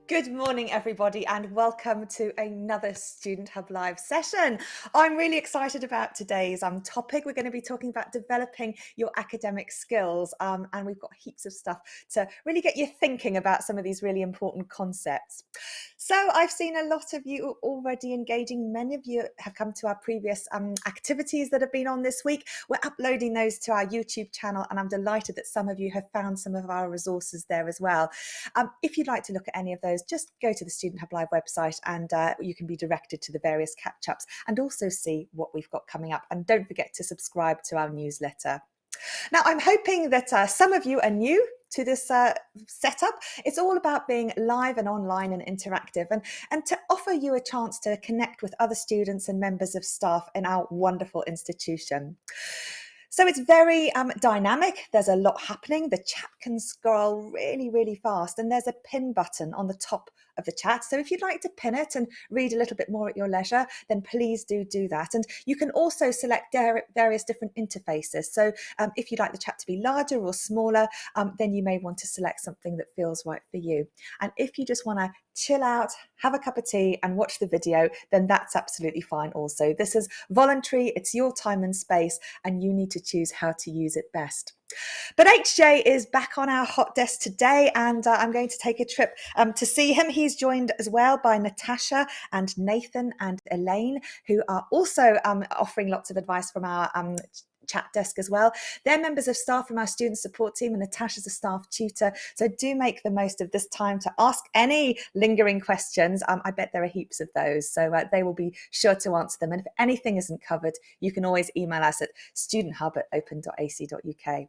Good morning, everybody, and welcome to another Student Hub Live session. I'm really excited about today's topic. We're going to be talking about developing your academic skills, and we've got heaps of stuff to really get you thinking about some of these really important concepts. So I've seen a lot of you already engaging. Many of you have come to our previous activities that have been on this week. We're uploading those to our YouTube channel, and I'm delighted that some of you have found some of our resources there as well. If you'd like to look at any of those, just go to the Student Hub Live website and you can be directed to the various catch-ups and also see what we've got coming up. And don't forget to subscribe to our newsletter. Now, I'm hoping that some of you are new to this setup. It's all about being live and online and interactive and to offer you a chance to connect with other students and members of staff in our wonderful institution. So it's very dynamic. There's a lot happening. The chat can scroll really, really fast, and there's a pin button on the top of the chat. So if you'd like to pin it and read a little bit more at your leisure, then please do that. And you can also select various different interfaces. So if you'd like the chat to be larger or smaller, then you may want to select something that feels right for you. And if you just want to chill out, have a cup of tea and watch the video, then that's absolutely fine also. This is voluntary, it's your time and space, and you need to choose how to use it best. But HJ is back on our hot desk today, and I'm going to take a trip to see him. He's joined as well by Natasha and Nathan and Elaine, who are also offering lots of advice from our chat desk as well. They're members of staff from our student support team, and Natasha's a staff tutor. So do make the most of this time to ask any lingering questions. I bet there are heaps of those. So they will be sure to answer them. And if anything isn't covered, you can always email us at studenthub@open.ac.uk.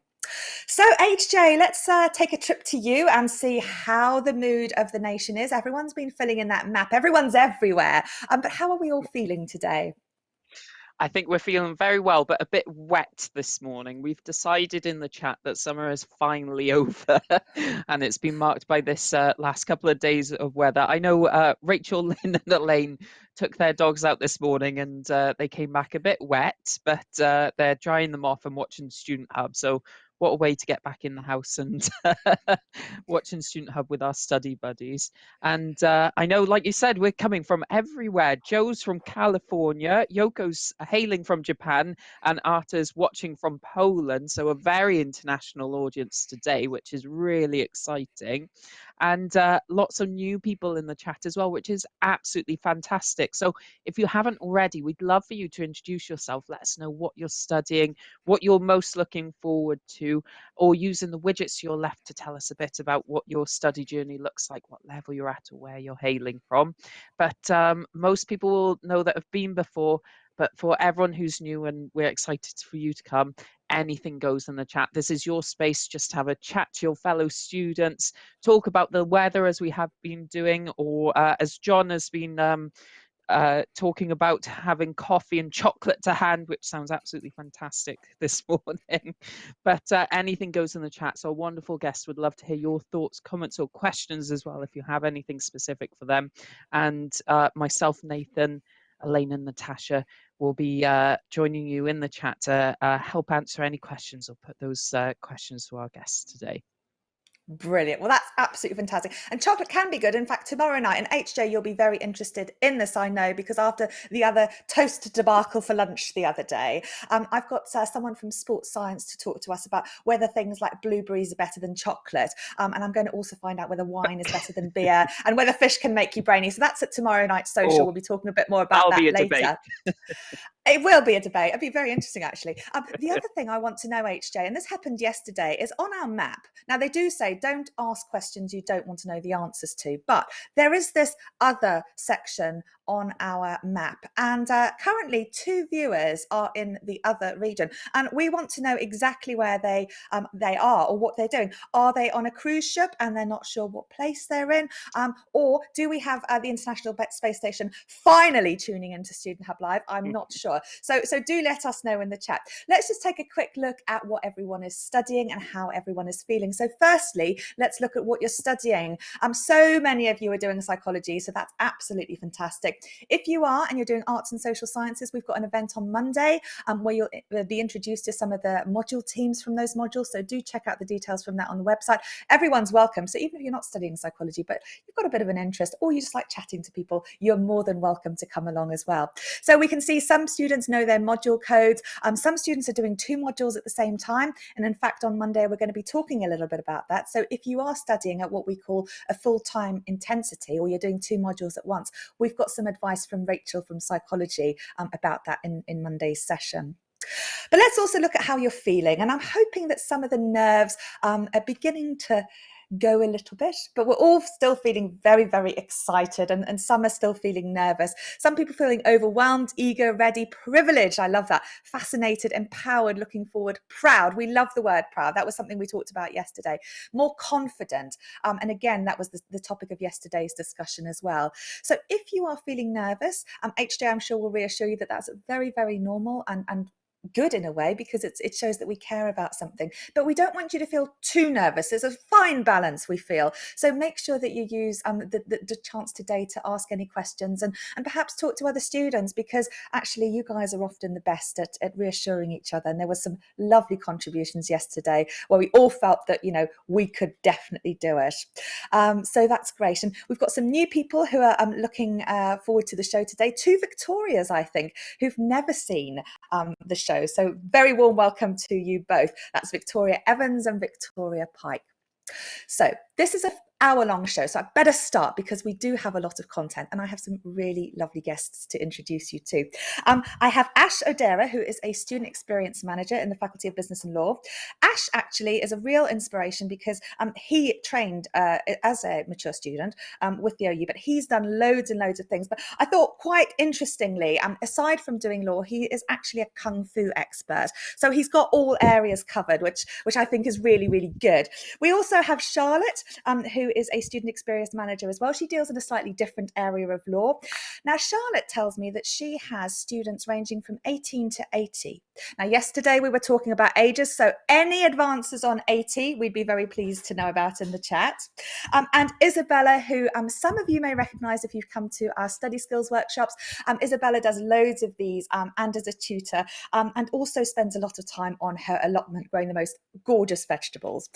So HJ, let's take a trip to you and see how the mood of the nation is. Everyone's been filling in that map. Everyone's everywhere. But how are we all feeling today? I think we're feeling very well, but a bit wet this morning. We've decided in the chat that summer is finally over, and it's been marked by this last couple of days of weather. I know Rachel, Lynn, and Elaine took their dogs out this morning, and they came back a bit wet, but they're drying them off and watching Student Hub. So what a way to get back in the house and watching Student Hub with our study buddies. And I know, like you said, we're coming from everywhere. Joe's from California, Yoko's hailing from Japan, and Arta's watching from Poland. So a very international audience today, which is really exciting. And lots of new people in the chat as well, which is absolutely fantastic. So if you haven't already, we'd love for you to introduce yourself. Let us know what you're studying, what you're most looking forward to, or using the widgets to your left to tell us a bit about what your study journey looks like, what level you're at, or where you're hailing from. But most people will know that have been before, but for everyone who's new, and we're excited for you to come, anything goes in the chat. This is your space. Just have a chat to your fellow students, talk about the weather as we have been doing, or as John has been talking about having coffee and chocolate to hand, which sounds absolutely fantastic this morning. But anything goes in the chat. So a wonderful guest would love to hear your thoughts, comments, or questions as well, if you have anything specific for them. And myself, Nathan, Elaine, and Natasha will be joining you in the chat to help answer any questions or put those questions to our guests today. Brilliant. Well, that's absolutely fantastic. And chocolate can be good. In fact, tomorrow night, and HJ, you'll be very interested in this, I know, because after the other toast debacle for lunch the other day, I've got someone from sports science to talk to us about whether things like blueberries are better than chocolate. And I'm going to also find out whether wine is better than beer and whether fish can make you brainy. So that's at tomorrow night's social. Oh, We'll be talking a bit more about that'll that be a debate. later. It will be a debate. It'll be very interesting, actually. The other thing I want to know, HJ, and this happened yesterday, is on our map. Now, they do say don't ask questions you don't want to know the answers to, but there is this other section on our map. And currently, 2 viewers are in the other region. And we want to know exactly where they are or what they're doing. Are they on a cruise ship and they're not sure what place they're in? Or do we have the International Space Station finally tuning into Student Hub Live? I'm not sure. So do let us know in the chat. Let's just take a quick look at what everyone is studying and how everyone is feeling. So firstly, let's look at what you're studying. So many of you are doing psychology, so that's absolutely fantastic. If you are and you're doing arts and social sciences, we've got an event on Monday where you'll be introduced to some of the module teams from those modules. So do check out the details from that on the website. Everyone's welcome. So even if you're not studying psychology, but you've got a bit of an interest or you just like chatting to people, you're more than welcome to come along as well. So we can see some students know their module codes. Some students are doing 2 modules at the same time. And in fact, on Monday, we're going to be talking a little bit about that. So if you are studying at what we call a full-time intensity, or you're doing 2 modules at once, we've got some advice from Rachel from psychology about that in Monday's session. But let's also look at how you're feeling. And I'm hoping that some of the nerves are beginning to go a little bit, but we're all still feeling very, very excited, and some are still feeling nervous. Some people feeling overwhelmed, eager, ready, privileged. I love that. Fascinated, empowered, looking forward, proud. We love the word proud. That was something we talked about yesterday. More confident. And again, that was the topic of yesterday's discussion as well. So if you are feeling nervous, HJ, I'm sure will reassure you that that's very, very normal and good in a way, because it shows that we care about something. But we don't want you to feel too nervous. There's a fine balance, we feel. So make sure that you use the chance today to ask any questions and perhaps talk to other students, because actually you guys are often the best at reassuring each other. And there were some lovely contributions yesterday where we all felt that, we could definitely do it. So that's great. And we've got some new people who are looking forward to the show today. 2 Victorias, I think, who've never seen the show. So very warm welcome to you both. That's Victoria Evans and Victoria Pike. So this is an hour-long show, so I better start because we do have a lot of content and I have some really lovely guests to introduce you to. I have Ash O'Dara, who is a student experience manager in the Faculty of Business and Law. Ash actually is a real inspiration because he trained as a mature student with the OU, but he's done loads and loads of things. But I thought, quite interestingly, aside from doing law, he is actually a Kung Fu expert. So he's got all areas covered, which I think is really, really good. We also have Charlotte, who is a student experience manager as well. She deals in a slightly different area of law. Now, Charlotte tells me that she has students ranging from 18 to 80. Now, yesterday we were talking about ages, so any advances on 80, we'd be very pleased to know about in the chat. And Isabella, who some of you may recognise if you've come to our study skills workshops. Isabella does loads of these and as a tutor, and also spends a lot of time on her allotment growing the most gorgeous vegetables.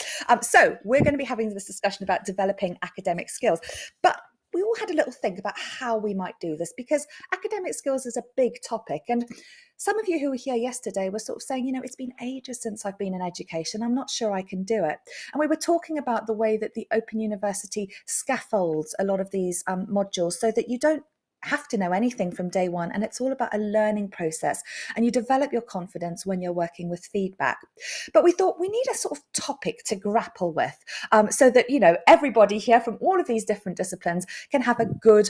So we're going to be having this discussion about developing academic skills. But we all had a little think about how we might do this, because academic skills is a big topic. And some of you who were here yesterday were sort of saying, it's been ages since I've been in education. I'm not sure I can do it. And we were talking about the way that the Open University scaffolds a lot of these modules so that you don't have to know anything from day one, and it's all about a learning process, and you develop your confidence when you're working with feedback. But we thought we need a sort of topic to grapple with, so that everybody here from all of these different disciplines can have a good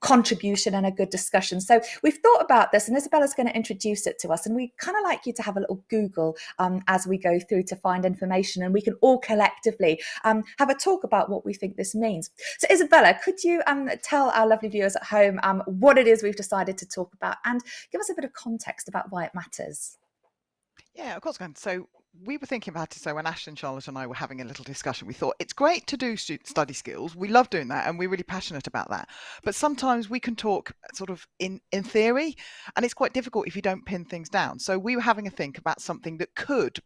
contribution and a good discussion. So we've thought about this, and Isabella's going to introduce it to us, and we kind of like you to have a little Google as we go through to find information, and we can all collectively have a talk about what we think this means. So Isabella, could you tell our lovely viewers at home what it is we've decided to talk about, and give us a bit of context about why it matters? Yeah, of course, I can. So we were thinking about it. So when Ash and Charlotte and I were having a little discussion, we thought it's great to do study skills. We love doing that, and we're really passionate about that. But sometimes we can talk sort of in theory, and it's quite difficult if you don't pin things down. So we were having a think about something that could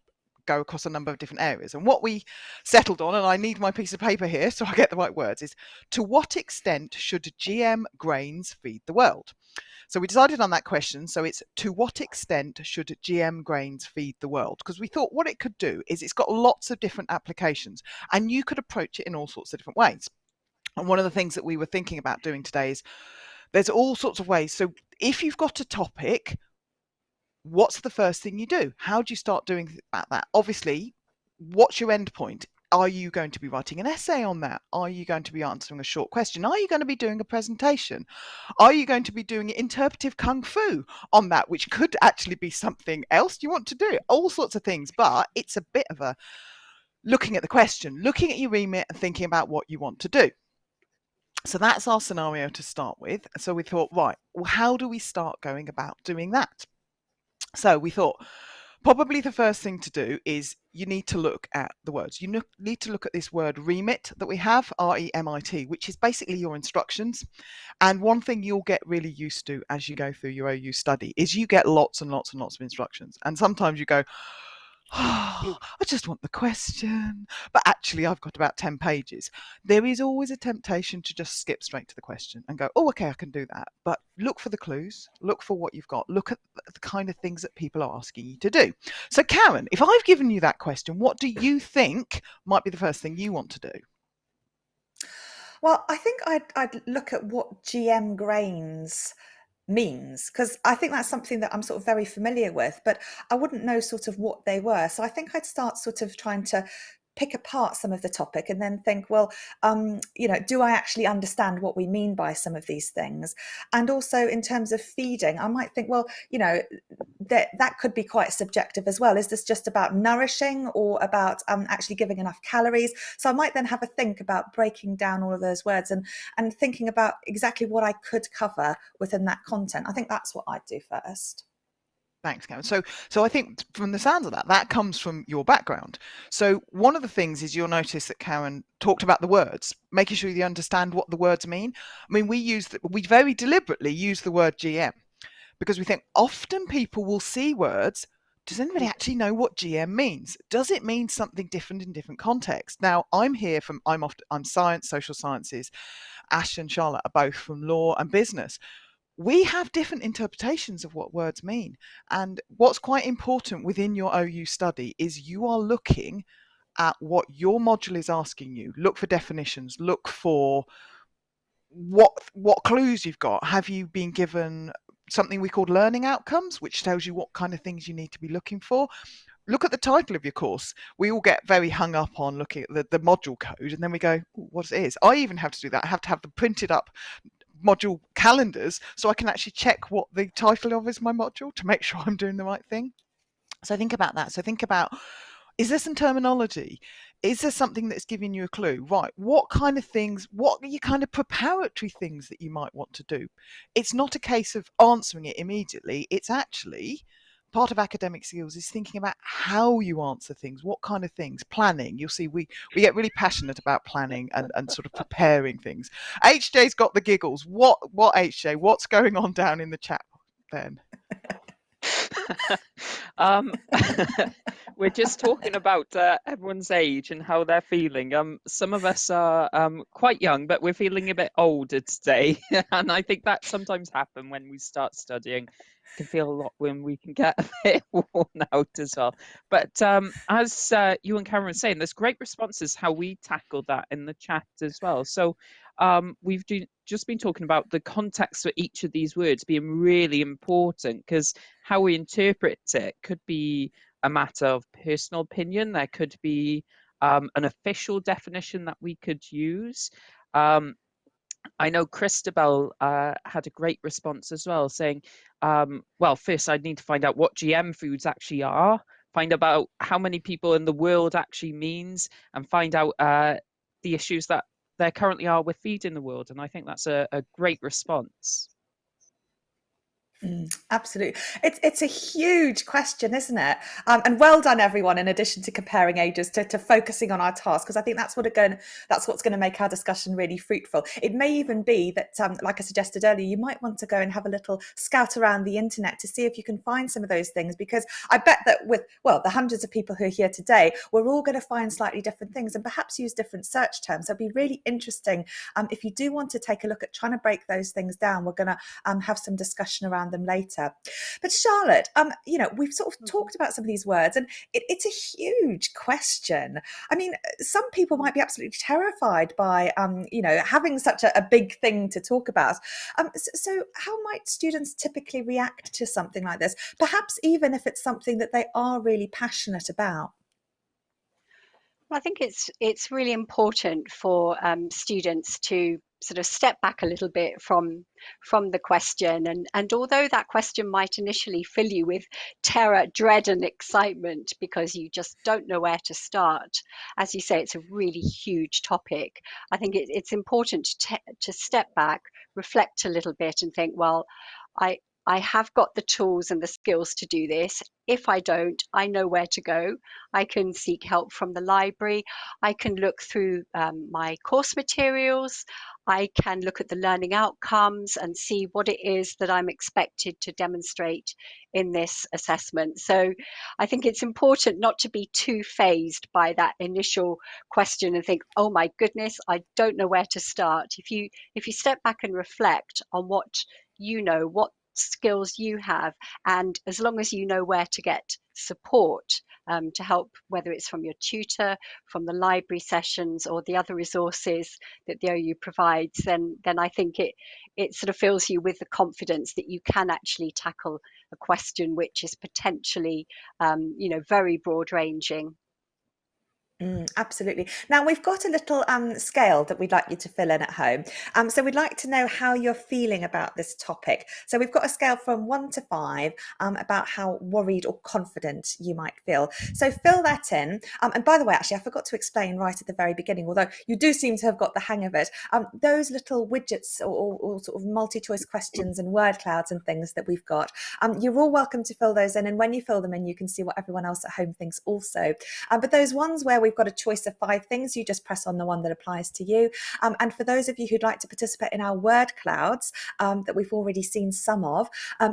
go across a number of different areas. And what we settled on, and I need my piece of paper here so I get the right words, is to what extent should GM grains feed the world? So we decided on that question. So it's to what extent should GM grains feed the world? Because we thought what it could do is it's got lots of different applications, and you could approach it in all sorts of different ways. And one of the things that we were thinking about doing today is there's all sorts of ways. So if you've got a topic, what's the first thing you do? How do you start doing about that? Obviously, what's your end point? Are you going to be writing an essay on that? Are you going to be answering a short question? Are you going to be doing a presentation? Are you going to be doing interpretive kung fu on that, which could actually be something else you want to do? All sorts of things, but it's a bit of a looking at the question, looking at your remit and thinking about what you want to do. So that's our scenario to start with. So we thought, right, well, how do we start going about doing that? So we thought, Probably the first thing to do is you need to look at the words. You need to look at this word remit that we have, REMIT, which is basically your instructions. And one thing you'll get really used to as you go through your OU study is you get lots and lots and lots of instructions. And sometimes you go, oh, I just want the question. But actually, I've got about 10 pages. There is always a temptation to just skip straight to the question and go, oh, okay, I can do that. But look for the clues, look for what you've got, look at the kind of things that people are asking you to do. So, Karen, if I've given you that question, what do you think might be the first thing you want to do? Well, I think I'd look at what GM grains means, because I think that's something that I'm sort of very familiar with, but I wouldn't know sort of what they were. So I think I'd start sort of trying to pick apart some of the topic and then think, well, do I actually understand what we mean by some of these things? And also in terms of feeding, I might think, well, that could be quite subjective as well. Is this just about nourishing or about actually giving enough calories? So I might then have a think about breaking down all of those words and thinking about exactly what I could cover within that content. I think that's what I'd do first. Thanks, Karen. So I think from the sounds of that comes from your background. So one of the things is you'll notice that Karen talked about the words, making sure you understand what the words mean. I mean, we very deliberately use the word GM because we think often people will see words. Does anybody actually know what GM means? Does it mean something different in different contexts? Now, I'm science, social sciences. Ash and Charlotte are both from law and business. We have different interpretations of what words mean. And what's quite important within your OU study is you are looking at what your module is asking you. Look for definitions, look for what clues you've got. Have you been given something we call learning outcomes, which tells you what kind of things you need to be looking for? Look at the title of your course. We all get very hung up on looking at the module code, and then we go, what it is. I even have to do that. I have to have them printed up module calendars so I can actually check what the title of is my module to make sure I'm doing the right thing. So think about that. So think about, is there some terminology? Is there something that's giving you a clue? Right, what kind of things, what are your kind of preparatory things that you might want to do? It's not a case of answering it immediately. It's actually part of academic skills is thinking about how you answer things, what kind of things, planning. You'll see we get really passionate about planning and sort of preparing things. HJ's got the giggles. What HJ, what's going on down in the chat then? um, we're just talking about everyone's age and how they're feeling. Some of us are quite young, but we're feeling a bit older today, and I think that sometimes happens when we start studying. It can feel a lot when we can get a bit worn out as well. But as you and Karen were saying, there's great responses how we tackled that in the chat as well. So we've just been talking about the context for each of these words being really important, because how we interpret it could be a matter of personal opinion. There could be an official definition that we could use. I know Christabel had a great response as well, saying, well, first I'd need to find out what GM foods actually are, find out how many people in the world actually means, and find out the issues that there currently are with feed in the world. And I think that's a great response. Absolutely. It's a huge question, isn't it? And well done, everyone, in addition to comparing ages, to focusing on our task, because I think that's what's going to make our discussion really fruitful. It may even be that, like I suggested earlier, you might want to go and have a little scout around the internet to see if you can find some of those things, because I bet that with, well, the hundreds of people who are here today, we're all going to find slightly different things and perhaps use different search terms. So it'd be really interesting if you do want to take a look at trying to break those things down. We're going to have some discussion around them later. But Charlotte, we've sort of talked about some of these words, and it's a huge question. I mean, some people might be absolutely terrified by, having such a big thing to talk about. So how might students typically react to something like this? Perhaps even if it's something that they are really passionate about. I think it's really important for students to sort of step back a little bit from the question, and although that question might initially fill you with terror, dread, and excitement because you just don't know where to start, as you say, it's a really huge topic. I think it's important to step back, reflect a little bit, and think, well, I have got the tools and the skills to do this. If I don't, I know where to go. I can seek help from the library. I can look through my course materials. I can look at the learning outcomes and see what it is that I'm expected to demonstrate in this assessment. So I think it's important not to be too phased by that initial question and think, oh my goodness, I don't know where to start. If you step back and reflect on what you know, what skills you have, and as long as you know where to get support to help, whether it's from your tutor, from the library sessions, or the other resources that the OU provides, then I think it sort of fills you with the confidence that you can actually tackle a question which is potentially very broad ranging. Absolutely. Now we've got a little scale that we'd like you to fill in at home. So we'd like to know how you're feeling about this topic. So we've got a scale from 1 to 5 about how worried or confident you might feel. So fill that in. And by the way, actually, I forgot to explain right at the very beginning, although you do seem to have got the hang of it. Those little widgets or sort of multi-choice questions and word clouds and things that we've got, you're all welcome to fill those in. And when you fill them in, you can see what everyone else at home thinks also. But those ones where we've got a choice of 5 things, you just press on the one that applies to you. And for those of you who'd like to participate in our word clouds that we've already seen some of,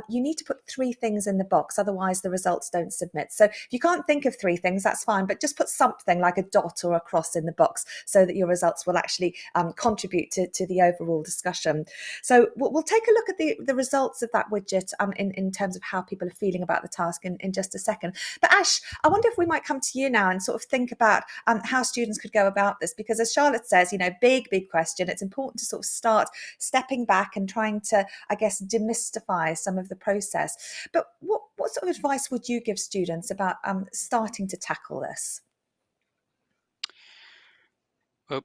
you need to put 3 things in the box, otherwise the results don't submit. So if you can't think of 3 things, that's fine, but just put something like a dot or a cross in the box so that your results will actually contribute to the overall discussion. So we'll take a look at the results of that widget in terms of how people are feeling about the task in just a second. But Ash, I wonder if we might come to you now and sort of think about how students could go about this, because as Charlotte says, big question. It's important to sort of start stepping back and trying to, I guess, demystify some of the process. But what sort of advice would you give students about starting to tackle this? Well,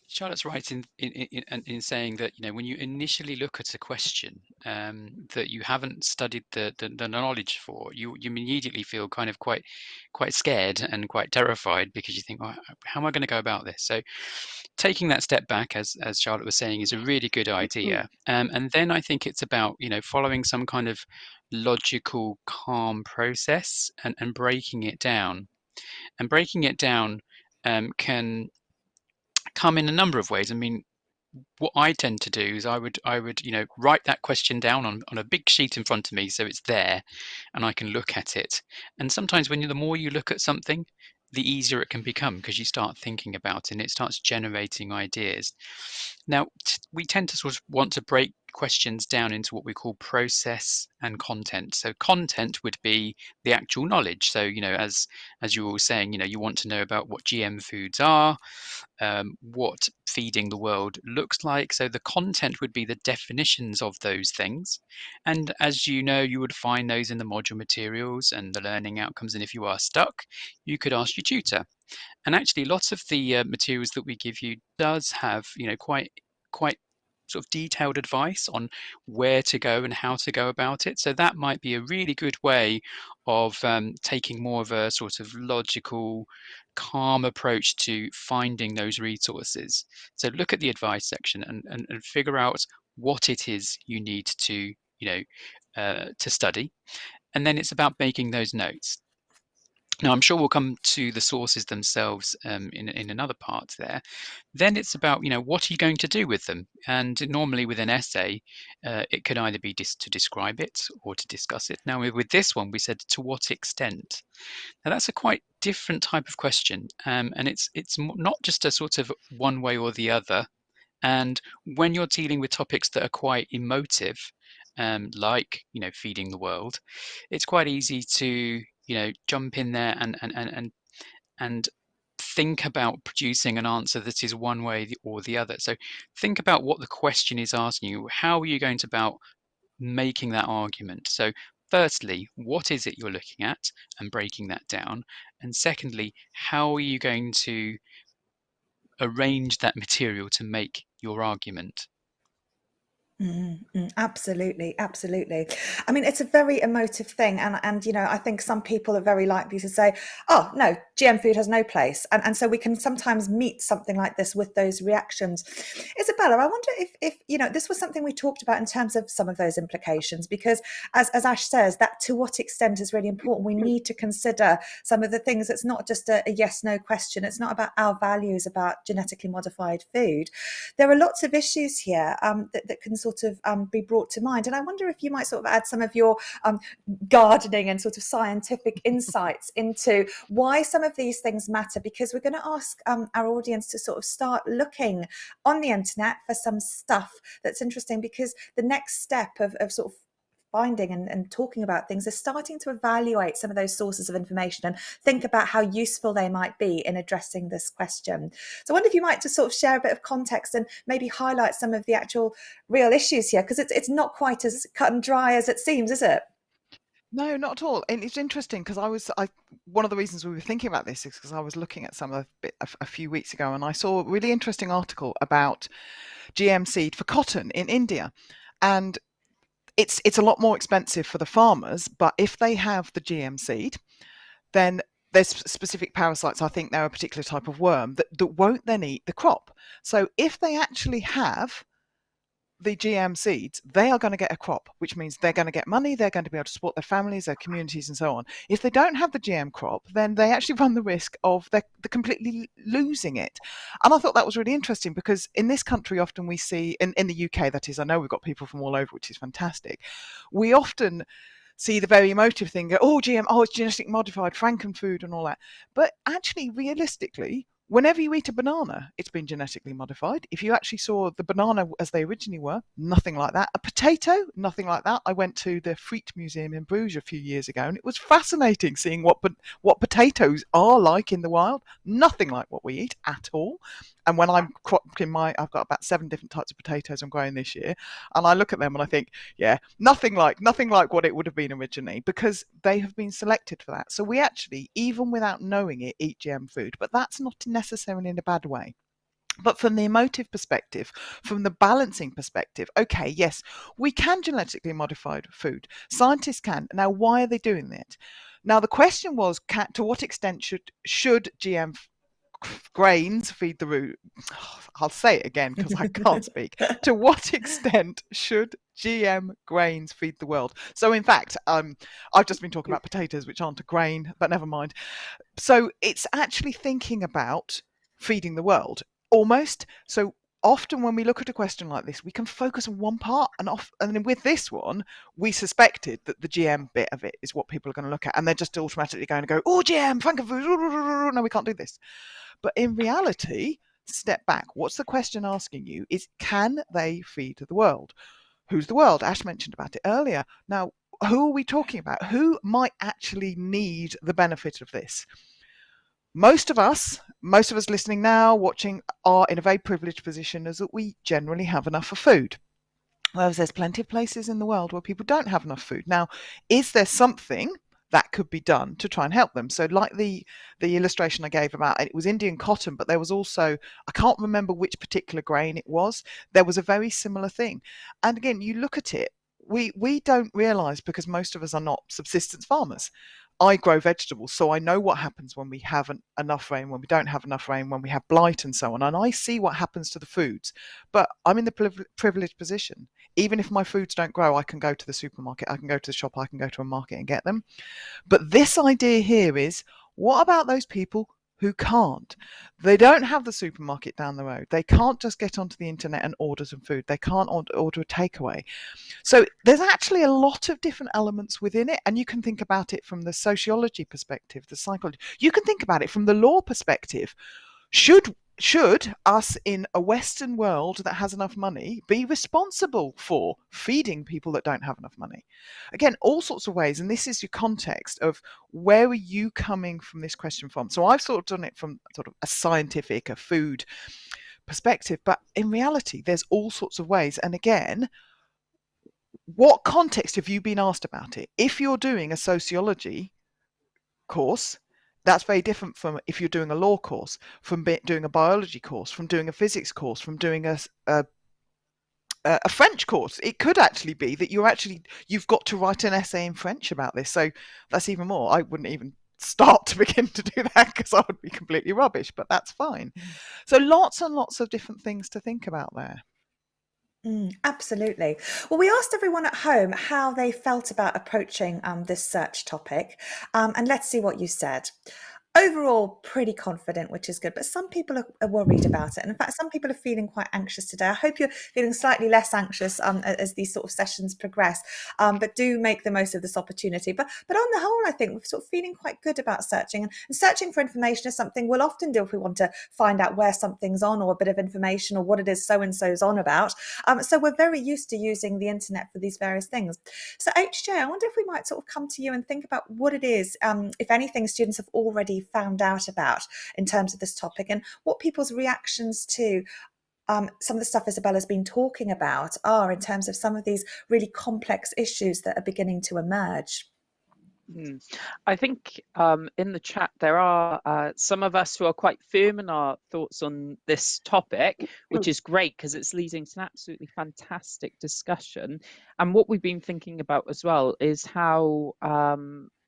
Charlotte's right in saying that when you initially look at a question that you haven't studied the knowledge for, you immediately feel kind of quite scared and quite terrified, because you think, oh, how am I going to go about this? So taking that step back, as Charlotte was saying, is a really good idea. And then I think it's about following some kind of logical, calm process and breaking it down. And breaking it down can come in a number of ways. I mean, what I tend to do is I would write that question down on a big sheet in front of me, so it's there and I can look at it. And sometimes the more you look at something, the easier it can become, because you start thinking about it and it starts generating ideas. Now, we tend to sort of want to break questions down into what we call process and content. So content would be the actual knowledge. So, as you were saying, you want to know about what GM foods are, what feeding the world looks like. So the content would be the definitions of those things. And as you know, you would find those in the module materials and the learning outcomes. And if you are stuck, you could ask your tutor. And actually, lots of the materials that we give you does have, quite sort of detailed advice on where to go and how to go about it. So that might be a really good way of taking more of a sort of logical, calm approach to finding those resources. So look at the advice section and figure out what it is you need to, to study. And then it's about making those notes. Now, I'm sure we'll come to the sources themselves in another part there. Then it's about, what are you going to do with them? And normally with an essay, it could either be to describe it or to discuss it. Now, with this one, we said, to what extent? Now, that's a quite different type of question. And it's not just a sort of one way or the other. And when you're dealing with topics that are quite emotive, like feeding the world, it's quite easy to jump in there and think about producing an answer that is one way or the other. So think about what the question is asking you. How are you going to about making that argument? So firstly, what is it you're looking at and breaking that down? And secondly, how are you going to arrange that material to make your argument? Absolutely, absolutely. I mean, it's a very emotive thing, and I think some people are very likely to say, "Oh no, GM food has no place," and so we can sometimes meet something like this with those reactions. Isabella, I wonder if this was something we talked about in terms of some of those implications, because as Ash says, that to what extent is really important. We need to consider some of the things. It's not just a yes/no question. It's not about our values about genetically modified food. There are lots of issues here that can sort of be brought to mind. And I wonder if you might sort of add some of your gardening and sort of scientific insights into why some of these things matter, because we're going to ask our audience to sort of start looking on the internet for some stuff that's interesting, because the next step of sort of finding and talking about things is starting to evaluate some of those sources of information and think about how useful they might be in addressing this question. So I wonder if you might just sort of share a bit of context and maybe highlight some of the actual real issues here, because it's not quite as cut and dry as it seems, is it? No, not at all. And it's interesting because one of the reasons we were thinking about this is because I was looking at some of it a few weeks ago, and I saw a really interesting article about GM seed for cotton in India. And it's a lot more expensive for the farmers, but if they have the GM seed, then there's specific parasites. I think they're a particular type of worm that won't then eat the crop. So if they actually have the GM seeds, they are going to get a crop, which means they're going to get money, they're going to be able to support their families, their communities, and so on. If they don't have the GM crop, then they actually run the risk of they're completely losing it. And I thought that was really interesting, because in this country, often we see, in the UK, that is, I know we've got people from all over, which is fantastic. We often see the very emotive thing, go, oh, GM, oh, it's genetically modified, frankenfood and all that. But actually, realistically, whenever you eat a banana, it's been genetically modified. If you actually saw the banana as they originally were, nothing like that. A potato, nothing like that. I went to the Friet Museum in Bruges a few years ago, and it was fascinating seeing what potatoes are like in the wild. Nothing like what we eat at all. And when I'm cropping I've got about 7 different types of potatoes I'm growing this year, and I look at them and I think, yeah, nothing like what it would have been originally, because they have been selected for that. So we actually, even without knowing it, eat GM food, but that's not necessarily in a bad way. But from the emotive perspective, from the balancing perspective, okay, yes, we can genetically modify food. Scientists can. Now, why are they doing it? Now, the question was, to what extent should GM grains feed the root? I'll say it again because I can't speak. To what extent should GM grains feed the world? So, in fact, I've just been talking about potatoes, which aren't a grain, but never mind. So, it's actually thinking about feeding the world almost. So, often when we look at a question like this, we can focus on one part, and then with this one, we suspected that the GM bit of it is what people are going to look at, and they're just automatically going to go, oh, GM, frankenfood, no, we can't do this. But in reality, step back. What's the question asking you is, can they feed the world? Who's the world? Ash mentioned about it earlier. Now, who are we talking about? Who might actually need the benefit of this? Most of us listening now, watching, are in a very privileged position, as that we generally have enough for food. Whereas there's plenty of places in the world where people don't have enough food. Now, is there something that could be done to try and help them? So like the illustration I gave about, it was Indian cotton, but there was also, I can't remember which particular grain it was, there was a very similar thing. And again, you look at it, we don't realize, because most of us are not subsistence farmers. I grow vegetables, so I know what happens when we haven't enough rain, when we don't have enough rain, when we have blight and so on, and I see what happens to the foods. But I'm in the privileged position. Even if my foods don't grow, I can go to the supermarket, I can go to the shop, I can go to a market and get them. But this idea here is, what about those people who can't? They don't have the supermarket down the road. They can't just get onto the internet and order some food. They can't order a takeaway. So there's actually a lot of different elements within it, and you can think about it from the sociology perspective, the psychology. You can think about it from the law perspective. Should us in a Western world that has enough money be responsible for feeding people that don't have enough money? Again, all sorts of ways, and this is your context of where are you coming from this question from. So I've sort of done it from sort of a scientific, a food perspective, but in reality, there's all sorts of ways. And again, what context have you been asked about it? If you're doing a sociology course, that's very different from if you're doing a law course, from doing a biology course, from doing a physics course, from doing a a French course. It could actually be that you've got to write an essay in French about this. So that's even more. I wouldn't even start to begin to do that because I would be completely rubbish, but that's fine. So lots and lots of different things to think about there. Absolutely. Well, we asked everyone at home how they felt about approaching this search topic, and let's see what you said. Overall, pretty confident, which is good, but some people are worried about it. And in fact, some people are feeling quite anxious today. I hope you're feeling slightly less anxious as these sort of sessions progress, but do make the most of this opportunity. But on the whole, I think we're sort of feeling quite good about searching. And searching for information is something we'll often do if we want to find out where something's on or a bit of information or what it is so-and-so's on about. So we're very used to using the internet for these various things. So HJ, I wonder if we might sort of come to you and think about what it is, if anything, students have already found out about in terms of this topic, and what people's reactions to some of the stuff Isabella's been talking about are in terms of some of these really complex issues that are beginning to emerge. I think in the chat there are some of us who are quite firm in our thoughts on this topic, which is great because it's leading to an absolutely fantastic discussion. And what we've been thinking about as well is how,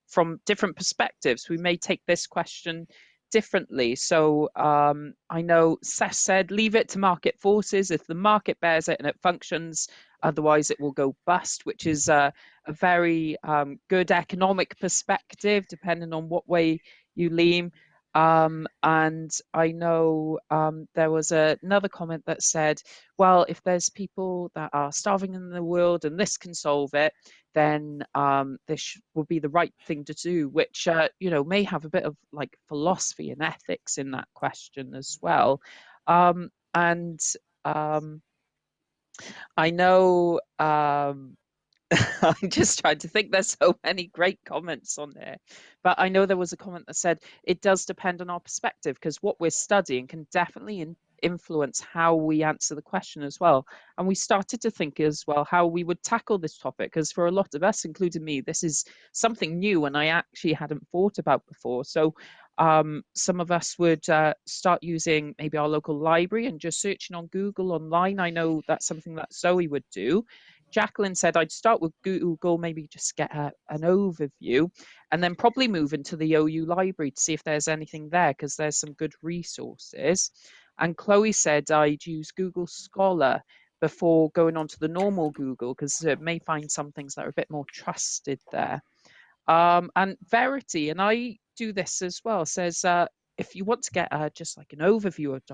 from different perspectives, we may take this question differently. So I know Seth said, leave it to market forces. If the market bears it and it functions, otherwise it will go bust, which is a very good economic perspective, depending on what way you lean. And I know there was another comment that said, well, if there's people that are starving in the world and this can solve it, then this would be the right thing to do, which may have a bit of like philosophy and ethics in that question as well. And I know I'm just trying to think. There's so many great comments on there. But I know there was a comment that said it does depend on our perspective, because what we're studying can definitely influence how we answer the question as well. And we started to think as well how we would tackle this topic, because for a lot of us, including me, this is something new and I actually hadn't thought about before. So some of us would start using maybe our local library and just searching on Google online. I know that's something that Zoe would do. Jacqueline said I'd start with Google, maybe just get an overview, and then probably move into the OU library to see if there's anything there, because there's some good resources. And Chloe said I'd use Google Scholar before going on to the normal Google, because it may find some things that are a bit more trusted there. And Verity, and I do this as well, says if you want to get just like an overview of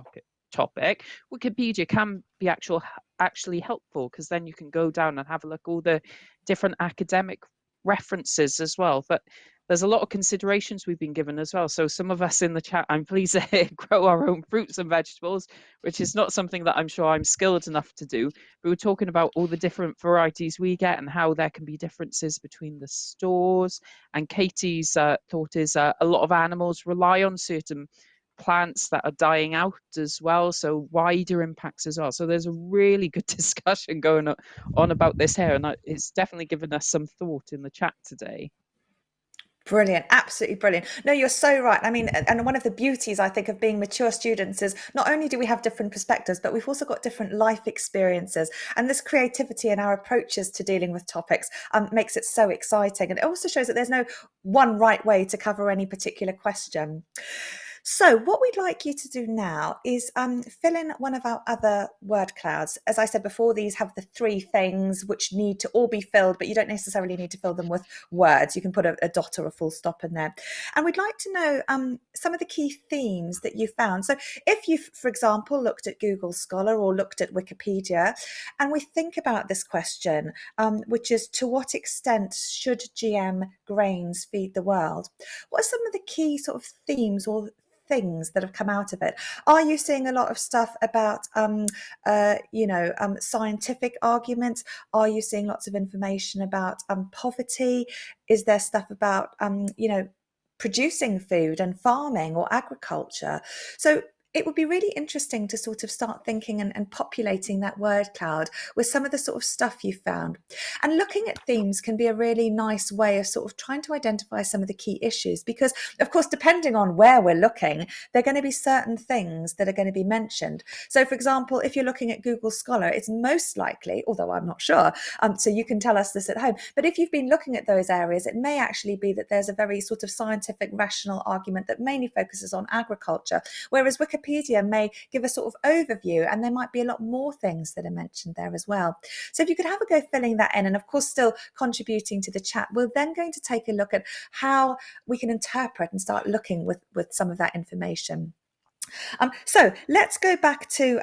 topic, Wikipedia can be actually helpful, because then you can go down and have a look all the different academic references as well. But there's a lot of considerations we've been given as well. So some of us in the chat, I'm pleased to grow our own fruits and vegetables, which is not something that I'm sure I'm skilled enough to do. But we're talking about all the different varieties we get and how there can be differences between the stores. And Katie's thought is a lot of animals rely on certain plants that are dying out as well, so wider impacts as well. So there's a really good discussion going on about this here, and it's definitely given us some thought in the chat today. Brilliant, absolutely brilliant. No, you're so right. I mean, and one of the beauties, I think, of being mature students is not only do we have different perspectives, but we've also got different life experiences. And this creativity in our approaches to dealing with topics makes it so exciting. And it also shows that there's no one right way to cover any particular question. So what we'd like you to do now is fill in one of our other word clouds. As I said before, these have the three things which need to all be filled, but you don't necessarily need to fill them with words. You can put a dot or a full stop in there. And we'd like to know some of the key themes that you found. So if you've, for example, looked at Google Scholar or looked at Wikipedia, and we think about this question, which is, to what extent should GM grains feed the world? What are some of the key sort of themes or things that have come out of it? Are you seeing a lot of stuff about scientific arguments? Are you seeing lots of information about poverty? Is there stuff about producing food and farming or agriculture? So it would be really interesting to sort of start thinking and populating that word cloud with some of the sort of stuff you found. And looking at themes can be a really nice way of sort of trying to identify some of the key issues, because of course, depending on where we're looking, there are going to be certain things that are going to be mentioned. So for example, if you're looking at Google Scholar, it's most likely, although I'm not sure, so you can tell us this at home, but if you've been looking at those areas, it may actually be that there's a very sort of scientific, rational argument that mainly focuses on agriculture, whereas Wikipedia may give a sort of overview, and there might be a lot more things that are mentioned there as well. So if you could have a go filling that in, and of course still contributing to the chat, we're then going to take a look at how we can interpret and start looking with some of that information. So let's go back to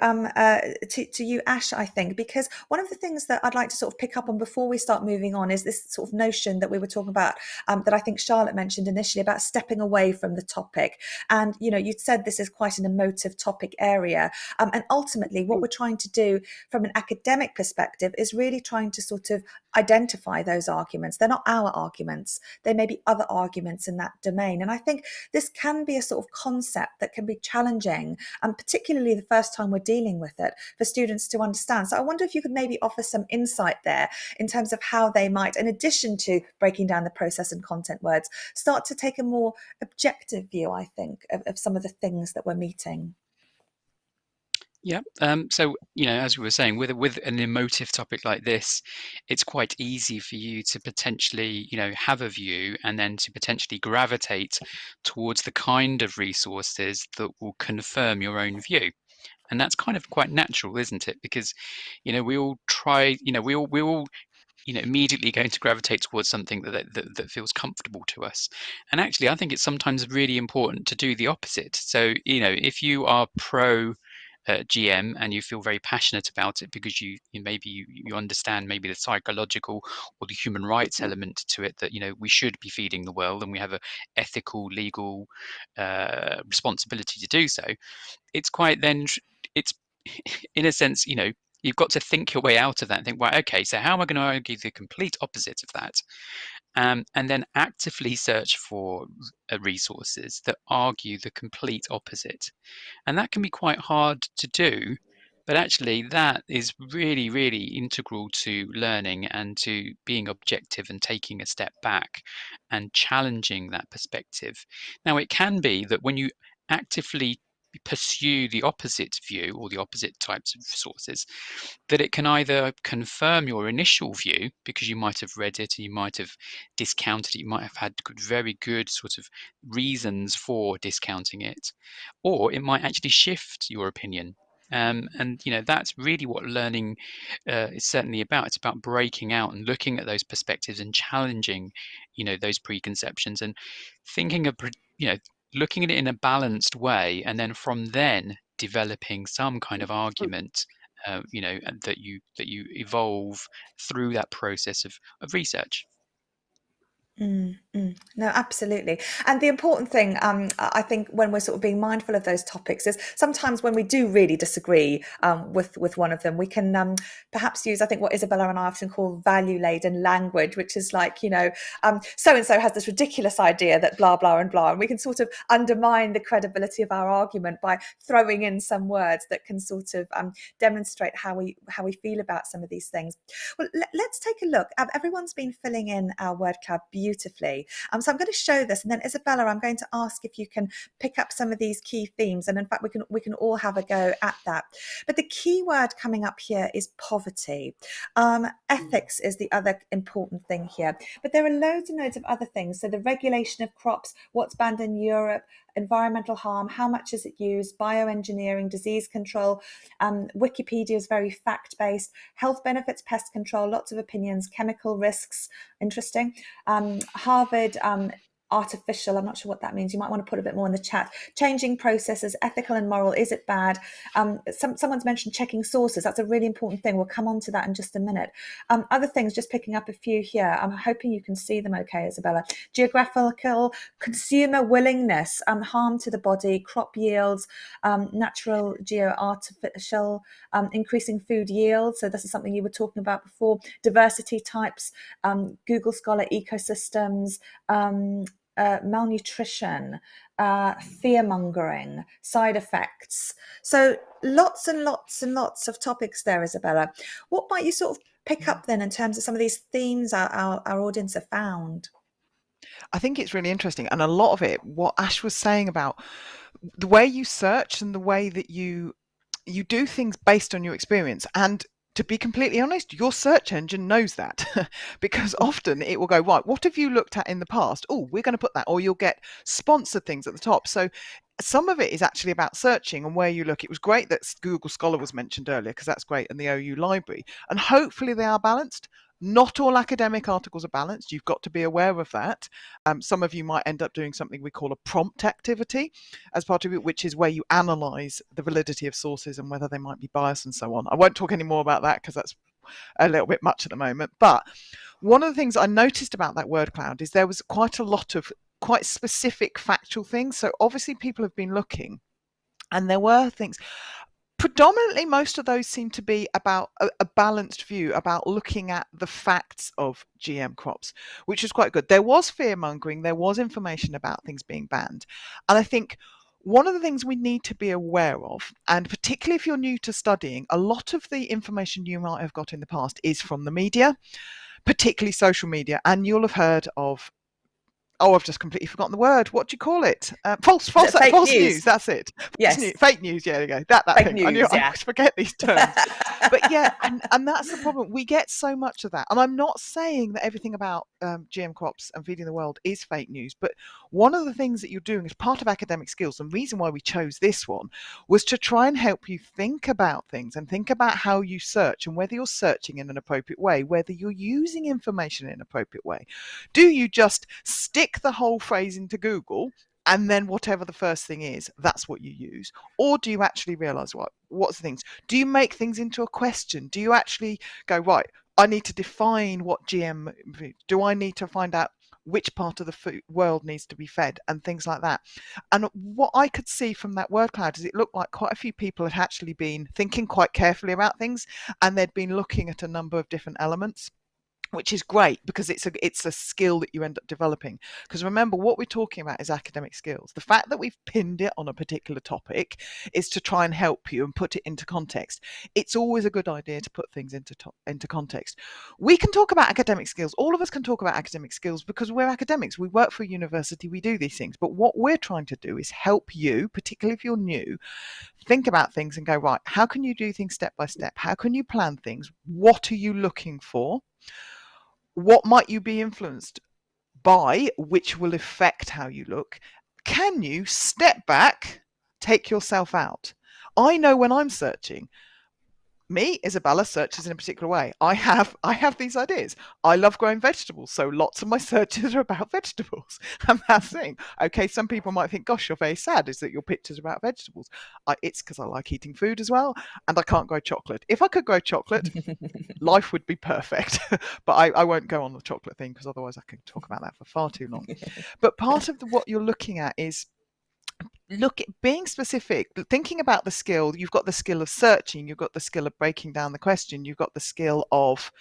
you, Ash, I think, because one of the things that I'd like to sort of pick up on before we start moving on is this sort of notion that we were talking about, that I think Charlotte mentioned initially, about stepping away from the topic. And, you know, you'd said this is quite an emotive topic area. And ultimately, what we're trying to do from an academic perspective is really trying to sort of identify those arguments. They're not our arguments. They may be other arguments in that domain. And I think this can be a sort of concept that can be challenging, and particularly the first time we're dealing with it, for students to understand. So I wonder if you could maybe offer some insight there in terms of how they might, in addition to breaking down the process and content words, start to take a more objective view, I think, of some of the things that we're meeting. Yeah. So, you know, as we were saying, with an emotive topic like this, it's quite easy for you to potentially, you know, have a view and then to potentially gravitate towards the kind of resources that will confirm your own view. And that's kind of quite natural, isn't it? Because, you know, we all try, you know, we all you know, immediately going to gravitate towards something that feels comfortable to us. And actually, I think it's sometimes really important to do the opposite. So, you know, if you are pro GM and you feel very passionate about it because maybe you understand maybe the psychological or the human rights element to it, that, you know, we should be feeding the world and we have a ethical, legal responsibility to do so. It's quite then it's in a sense, you know, you've got to think your way out of that and think, well, okay, so how am I going to argue the complete opposite of that? And then actively search for resources that argue the complete opposite. And that can be quite hard to do, but actually that is really, really integral to learning and to being objective and taking a step back and challenging that perspective. Now, it can be that when you actively pursue the opposite view or the opposite types of sources, that it can either confirm your initial view because you might have read it and you might have discounted it, you might have had very good sort of reasons for discounting it, or it might actually shift your opinion. And you know, that's really what learning is certainly about. It's about breaking out and looking at those perspectives and challenging, you know, those preconceptions and thinking of, you know, looking at it in a balanced way, and then from then developing some kind of argument, you know, that you evolve through that process of research. No, absolutely. And the important thing, I think, when we're sort of being mindful of those topics, is sometimes when we do really disagree with one of them, we can perhaps use, I think, what Isabella and I often call value-laden language, which is like, you know, so-and-so has this ridiculous idea that blah, blah, and blah. And we can sort of undermine the credibility of our argument by throwing in some words that can sort of demonstrate how we feel about some of these things. Well, let's take a look. Everyone's been filling in our word cloud beautifully. So I'm going to show this, and then Isabella, I'm going to ask if you can pick up some of these key themes, and in fact we can all have a go at that. But the key word coming up here is poverty. Ethics is the other important thing here, but there are loads and loads of other things. So the regulation of crops, what's banned in Europe, environmental harm, how much is it used, bioengineering, disease control. Wikipedia is very fact-based. Health benefits, pest control, lots of opinions, chemical risks, interesting. Harvard artificial, I'm not sure what that means. You might want to put a bit more in the chat. Changing processes, ethical and moral, is it bad? Someone's mentioned checking sources. That's a really important thing. We'll come on to that in just a minute. Other things, just picking up a few here. I'm hoping you can see them okay, Isabella. Geographical, consumer willingness, harm to the body, crop yields, natural, geo-artificial, increasing food yield. So this is something you were talking about before. Diversity types, Google Scholar ecosystems, malnutrition, fear mongering, side effects. So lots and lots and lots of topics there, Isabella. What might you sort of pick up then in terms of some of these themes our audience have found? I think it's really interesting. And a lot of it, what Ash was saying about the way you search and the way that you do things based on your experience. And to be completely honest, your search engine knows that because often it will go, right, what have you looked at in the past? Oh, we're going to put that, or you'll get sponsored things at the top. So some of it is actually about searching and where you look. It was great that Google Scholar was mentioned earlier because that's great, and the OU library. And hopefully they are balanced. Not all academic articles are balanced. You've got to be aware of that. Some of you might end up doing something we call a prompt activity as part of it, which is where you analyze the validity of sources and whether they might be biased and so on. I won't talk any more about that because that's a little bit much at the moment. But one of the things I noticed about that word cloud is there was quite a lot of quite specific factual things. So obviously people have been looking, and there were things. Predominantly, most of those seem to be about a balanced view about looking at the facts of GM crops, which is quite good. There was fear mongering, there was information about things being banned. And I think one of the things we need to be aware of, and particularly if you're new to studying, a lot of the information you might have got in the past is from the media, particularly social media. And you'll have heard of, oh, I've just completely forgotten the word. What do you call it? False Fake news. news? That's it. Yes. Fake news. Yeah, there you go. That Fake thing. I knew. news, I yeah. always forget these terms. But yeah, and that's the problem. We get so much of that. And I'm not saying that everything about GM crops and feeding the world is fake news. But one of the things that you're doing as part of academic skills, and the reason why we chose this one, was to try and help you think about things and think about how you search and whether you're searching in an appropriate way, whether you're using information in an appropriate way. Do you just stick the whole phrase into Google and then whatever the first thing is, that's what you use? Or do you actually realize what's the things? Do you make things into a question? Do you actually go, right, I need to define what GM, do I need to find out which part of the food world needs to be fed and things like that? And what I could see from that word cloud is it looked like quite a few people had actually been thinking quite carefully about things, and they'd been looking at a number of different elements, which is great because it's a skill that you end up developing. Because remember, what we're talking about is academic skills. The fact that we've pinned it on a particular topic is to try and help you and put it into context. It's always a good idea to put things into context. We can talk about academic skills. All of us can talk about academic skills because we're academics. We work for a university. We do these things. But what we're trying to do is help you, particularly if you're new, think about things and go, right, how can you do things step by step? How can you plan things? What are you looking for? What might you be influenced by, which will affect how you look? Can you step back, take yourself out? I know when I'm searching, me, Isabella, searches in a particular way. I have these ideas. I love growing vegetables, so lots of my searches are about vegetables. And that's the thing. Okay, some people might think, gosh, you're very sad, is that your pictures are about vegetables. It's because I like eating food as well, and I can't grow chocolate. If I could grow chocolate, life would be perfect. But I won't go on the chocolate thing because otherwise I could talk about that for far too long. But part of what you're looking at is being specific, thinking about the skill. You've got the skill of searching, you've got the skill of breaking down the question, you've got the skill of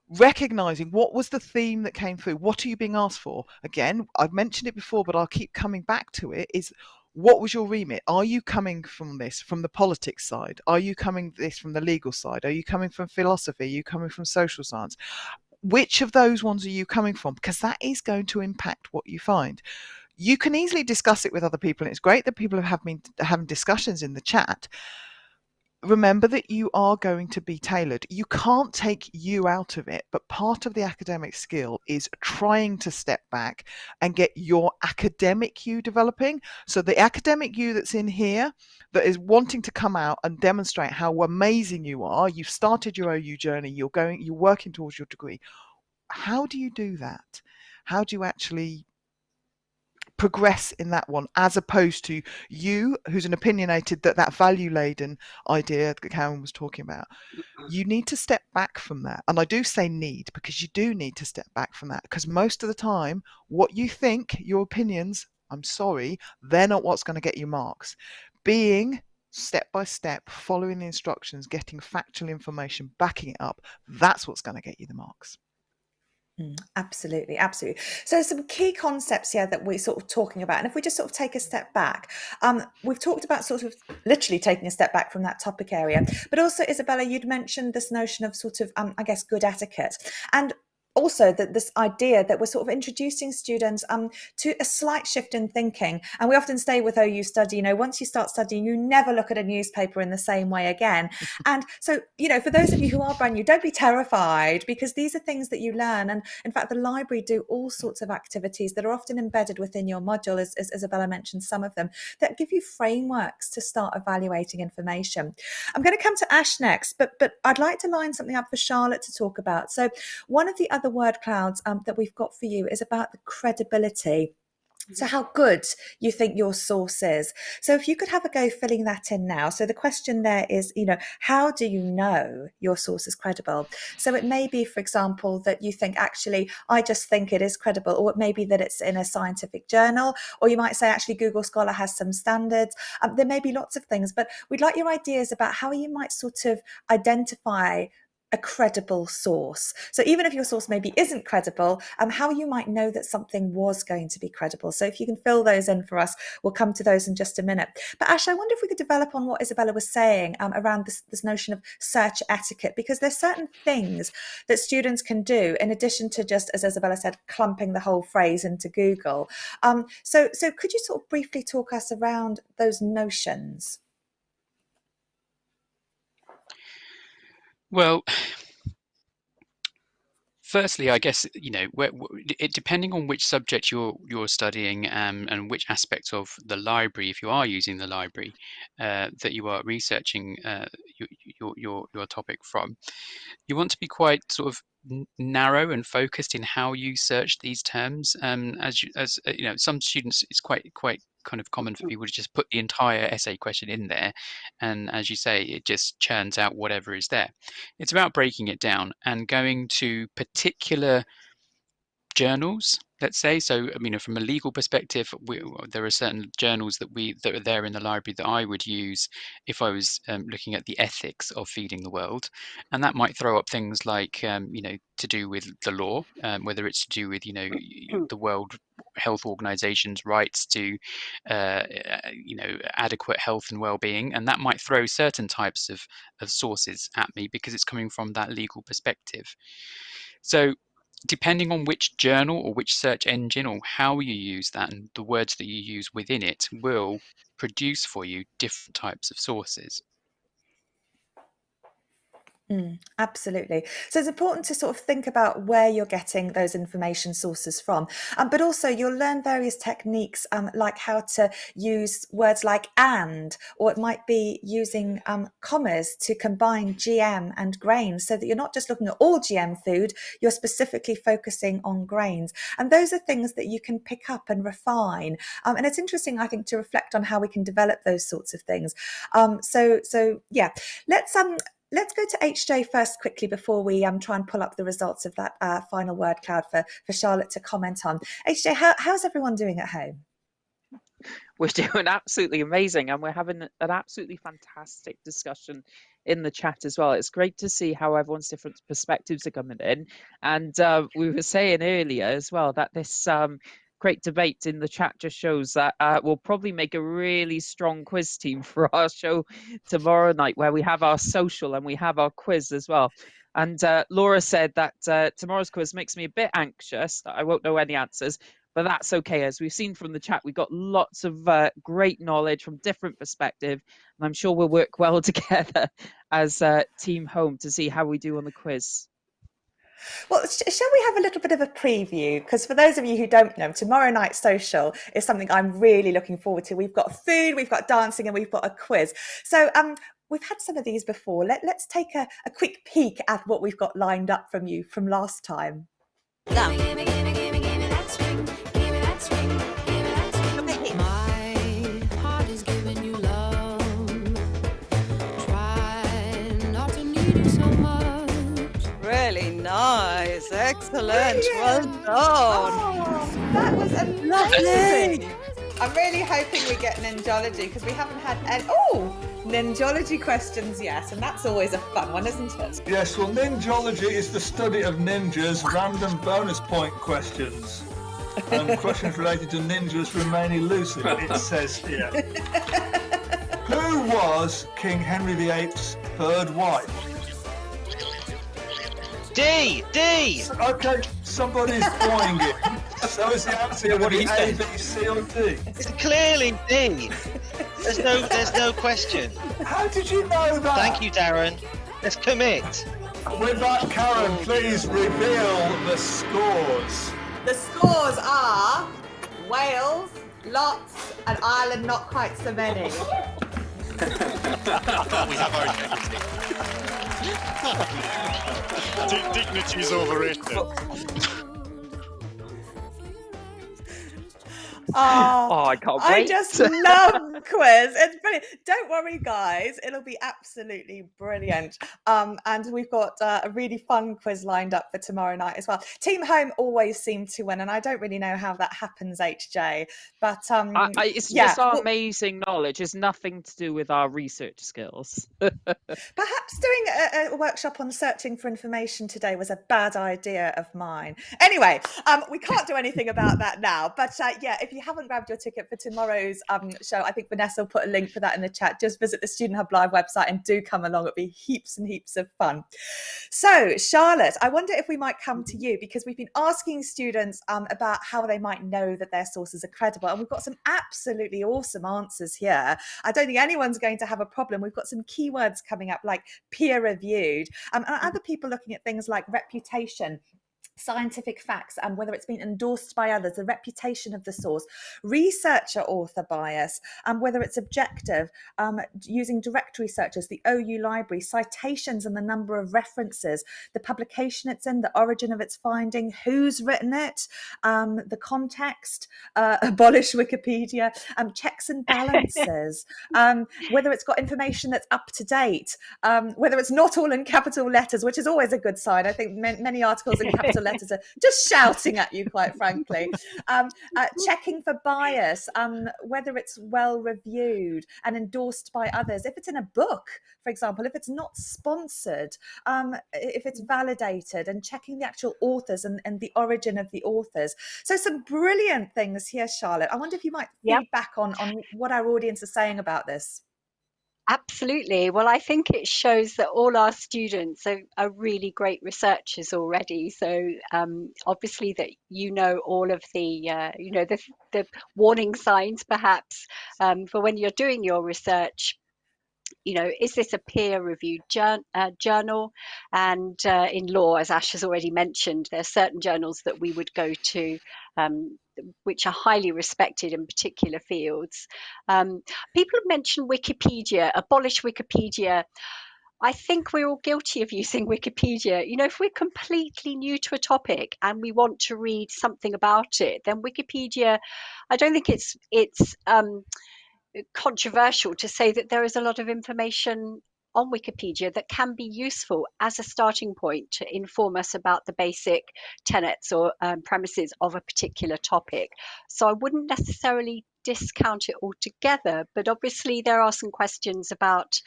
recognizing what was the theme that came through. What are you being asked for? Again, I've mentioned it before, but I'll keep coming back to it, is what was your remit? Are you coming from this from the politics side? Are you coming this from the legal side? Are you coming from philosophy? Are you coming from social science? Which of those ones are you coming from? Because that is going to impact what you find. You can easily discuss it with other people, and it's great that people have been having discussions in the chat. Remember that you are going to be tailored. You can't take you out of it, but part of the academic skill is trying to step back and get your academic you developing. So the academic you that's in here that is wanting to come out and demonstrate how amazing you are, you've started your OU journey, you're working towards your degree. How do you do that? How do you actually progress in that one, as opposed to you, who's an opinionated, that value-laden idea that Karen was talking about? You need to step back from that. And I do say need, because you do need to step back from that, because most of the time what you think, your opinions, I'm sorry, they're not what's going to get you marks. Being step by step, following the instructions, getting factual information, backing it up, that's what's going to get you the marks. Absolutely, absolutely. So some key concepts here that we're sort of talking about, and if we just sort of take a step back, we've talked about sort of literally taking a step back from that topic area, but also Isabella, you'd mentioned this notion of sort of, I guess, good etiquette, and also that this idea that we're sort of introducing students to a slight shift in thinking. And we often say with OU Study, once you start studying, you never look at a newspaper in the same way again. And so, for those of you who are brand new, don't be terrified, because these are things that you learn. And in fact, the library do all sorts of activities that are often embedded within your module, as Isabella mentioned some of them, that give you frameworks to start evaluating information. I'm going to come to Ash next, but I'd like to line something up for Charlotte to talk about. So one of the other word clouds that we've got for you is about the credibility. So how good you think your source is. So if you could have a go filling that in now. So the question there is, how do you know your source is credible? So it may be, for example, that you think, actually, I just think it is credible, or it may be that it's in a scientific journal, or you might say, actually, Google Scholar has some standards. There may be lots of things, but we'd like your ideas about how you might sort of identify a credible source. So even if your source maybe isn't credible, how you might know that something was going to be credible. So if you can fill those in for us, we'll come to those in just a minute. But Ash, I wonder if we could develop on what Isabella was saying around this notion of search etiquette, because there's certain things that students can do in addition to just, as Isabella said, clumping the whole phrase into Google. So could you sort of briefly talk us around those notions? Well, firstly, I guess depending on which subject you're studying and which aspects of the library, if you are using the library, that you are researching your topic from, you want to be quite sort of narrow and focused in how you search these terms. Some students, it's quite kind of common for people to just put the entire essay question in there, and as you say, it just churns out whatever is there. It's about breaking it down and going to particular journals, let's say. So, from a legal perspective, there are certain journals that are there in the library that I would use if I was looking at the ethics of feeding the world, and that might throw up things like, to do with the law, whether it's to do with, the World Health Organization's rights to, adequate health and well-being, and that might throw certain types of sources at me because it's coming from that legal perspective. So depending on which journal or which search engine or how you use that and the words that you use within it will produce for you different types of sources. Absolutely. So it's important to sort of think about where you're getting those information sources from. But also you'll learn various techniques like how to use words like and, or it might be using commas to combine GM and grains, so that you're not just looking at all GM food, you're specifically focusing on grains. And those are things that you can pick up and refine. And it's interesting, I think, to reflect on how we can develop those sorts of things. So yeah, let's go to HJ first quickly before we try and pull up the results of that final word cloud for Charlotte to comment on. HJ, how's everyone doing at home? We're doing absolutely amazing, and we're having an absolutely fantastic discussion in the chat as well. It's great to see how everyone's different perspectives are coming in. And we were saying earlier as well that this great debate in the chat just shows that we'll probably make a really strong quiz team for our show tomorrow night, where we have our social and we have our quiz as well. And Laura said that tomorrow's quiz makes me a bit anxious, that I won't know any answers, but that's okay. As we've seen from the chat, we've got lots of great knowledge from different perspectives, and I'm sure we'll work well together as Team Home to see how we do on the quiz. Well, shall we have a little bit of a preview? Because for those of you who don't know, tomorrow night social is something I'm really looking forward to. We've got food, we've got dancing, and we've got a quiz. So we've had some of these before. Let's take a quick peek at what we've got lined up from you from last time. Really nice, excellent, Brilliant. well done. Oh, that was amazing. Lovely. I'm really hoping we get ninjology because we haven't had any. Oh, ninjology questions, yes, and that's always a fun one, isn't it? Yes, well, ninjology is the study of ninjas, random bonus point questions. Questions related to ninjas remain elusive, it says here. Who was King Henry VIII's third wife? D. Okay, somebody's pointing it. So is the answer going to be A, B, C, or D? It's clearly D. There's no question. How did you know that? Thank you, Darren. Let's commit. With that, Karen, please reveal the scores. The scores are Wales, lots, and Ireland, not quite so many. We have our dignity. Dignity is overrated. Oh, I can't I wait. just love quiz. It's brilliant. Don't worry, guys. It'll be absolutely brilliant. And we've got a really fun quiz lined up for tomorrow night as well. Team home always seem to win, and I don't really know how that happens, HJ. But it's yeah, just our amazing knowledge. It's nothing to do with our research skills. perhaps doing a workshop on searching for information today was a bad idea of mine. Anyway, we can't do anything about that now. But yeah, if you haven't grabbed your ticket for tomorrow's show, I think Vanessa will put a link for that in the chat. Just visit the Student Hub Live website and do come along. It'll be heaps and heaps of fun. So, Charlotte, I wonder if we might come to you because we've been asking students about how they might know that their sources are credible. And we've got some absolutely awesome answers here. I don't think anyone's going to have a problem. We've got some keywords coming up like peer-reviewed, and other people looking at things like reputation, scientific facts, and whether it's been endorsed by others, the reputation of the source, researcher author bias, and whether it's objective, using directory searches, the OU library, citations and the number of references, the publication it's in, the origin of its finding, who's written it, the context, abolish Wikipedia, checks and balances, whether it's got information that's up to date, whether it's not all in capital letters, which is always a good sign. I think many articles in capital letters are just shouting at you, quite frankly. Checking for bias, whether it's well reviewed and endorsed by others. If it's in a book, for example, if it's not sponsored, if it's validated, and checking the actual authors and the origin of the authors. So some brilliant things here, Charlotte. I wonder if you might feed back on what our audience is saying about this. Absolutely. Well, I think it shows that all our students are really great researchers already. So obviously that all of the the warning signs perhaps for when you're doing your research. Is this a peer-reviewed journal? And in law, as Ash has already mentioned, there are certain journals that we would go to which are highly respected in particular fields. People have mentioned Wikipedia, abolish Wikipedia. I think we're all guilty of using Wikipedia. If we're completely new to a topic and we want to read something about it, then Wikipedia, I don't think it's controversial to say that there is a lot of information on Wikipedia that can be useful as a starting point to inform us about the basic tenets or premises of a particular topic. So I wouldn't necessarily discount it altogether, but obviously there are some questions about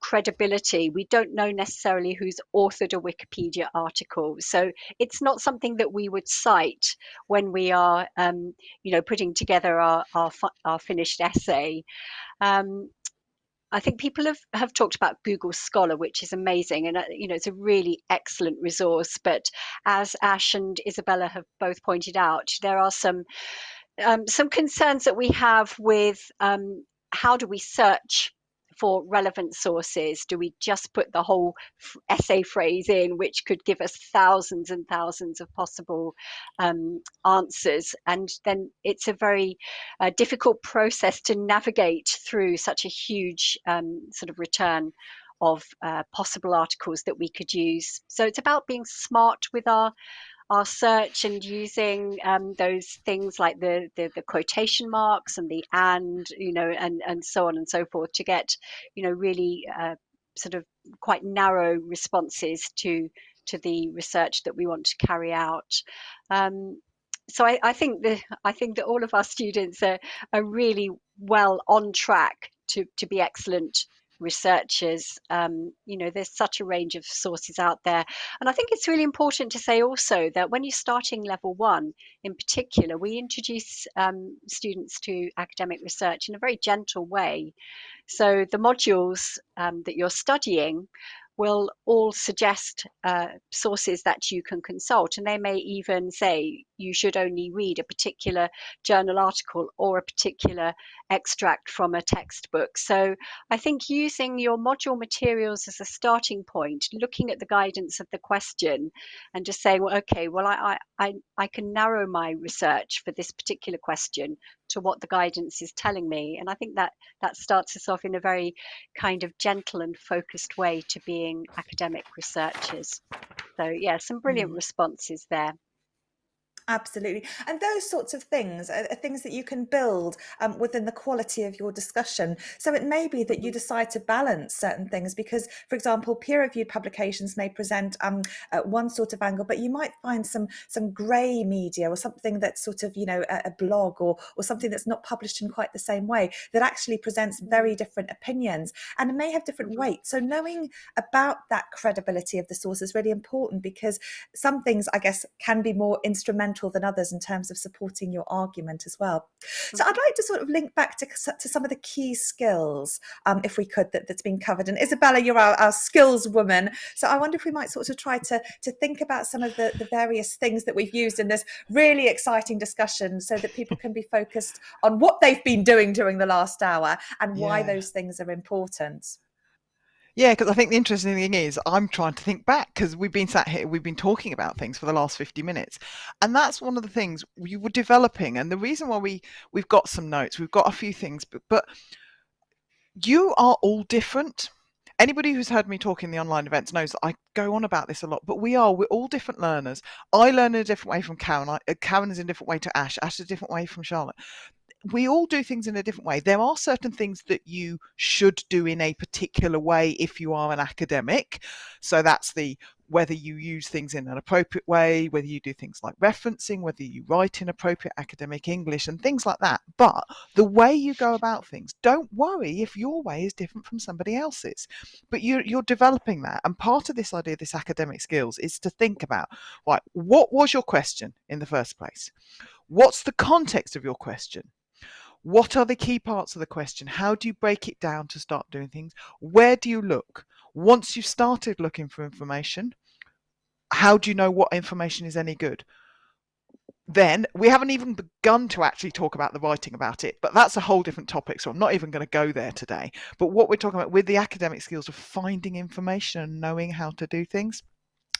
credibility. We don't know necessarily who's authored a Wikipedia article, so it's not something that we would cite when we are putting together our finished essay. I think people have talked about Google Scholar, which is amazing, and it's a really excellent resource. But as Ash and Isabella have both pointed out, there are some concerns that we have with how do we search for relevant sources? Do we just put the whole essay phrase in, which could give us thousands and thousands of possible answers? And then it's a very difficult process to navigate through such a huge sort of return of possible articles that we could use. So it's about being smart with our search and using those things like the quotation marks and the and so on and so forth to get really sort of quite narrow responses to the research that we want to carry out. so I think that all of our students are really well on track to be excellent researchers. There's such a range of sources out there, and I think it's really important to say also that when you're starting level one, in particular, we introduce students to academic research in a very gentle way. So the modules that you're studying will all suggest sources that you can consult, and they may even say you should only read a particular journal article or a particular extract from a textbook. So I think using your module materials as a starting point, looking at the guidance of the question and just saying, well, okay, well, I can narrow my research for this particular question to what the guidance is telling me. And I think that starts us off in a very kind of gentle and focused way to being academic researchers. So yeah, some brilliant responses there. Absolutely. And those sorts of things are things that you can build within the quality of your discussion. So it may be that you decide to balance certain things because, for example, peer-reviewed publications may present one sort of angle, but you might find some grey media or something that's sort of, a blog or something that's not published in quite the same way that actually presents very different opinions and it may have different weight. So knowing about that credibility of the source is really important because some things, I guess, can be more instrumental than others in terms of supporting your argument as well. So I'd like to sort of link back to some of the key skills, if we could, that's been covered. And Isabella, you're our skills woman. So I wonder if we might sort of try to think about some of the various things that we've used in this really exciting discussion so that people can be focused on what they've been doing during the last hour and why those things are important. Yeah, because I think the interesting thing is I'm trying to think back because we've been sat here, we've been talking about things for the last 50 minutes. And that's one of the things we were developing. And the reason why we've got some notes, we've got a few things, but you are all different. Anybody who's heard me talk in the online events knows that I go on about this a lot, but we're all different learners. I learn in a different way from Karen. Karen is in a different way to Ash. Ash is a different way from Charlotte. We all do things in a different way. There are certain things that you should do in a particular way if you are an academic. So that's whether you use things in an appropriate way, whether you do things like referencing, whether you write in appropriate academic English and things like that. But the way you go about things, don't worry if your way is different from somebody else's. But you're developing that. And part of this idea, this academic skills, is to think about, right, what was your question in the first place? What's the context of your question? What are the key parts of the question? How do you break it down to start doing things? Where do you look? Once you've started looking for information, how do you know what information is any good? Then we haven't even begun to actually talk about the writing about it, but that's a whole different topic. So I'm not even going to go there today. But what we're talking about with the academic skills of finding information and knowing how to do things.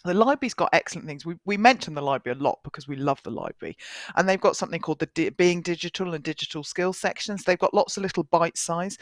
The library's got excellent things. We mention the library a lot because we love the library. And they've got something called the Being Digital and Digital Skills sections. They've got lots of little bite size.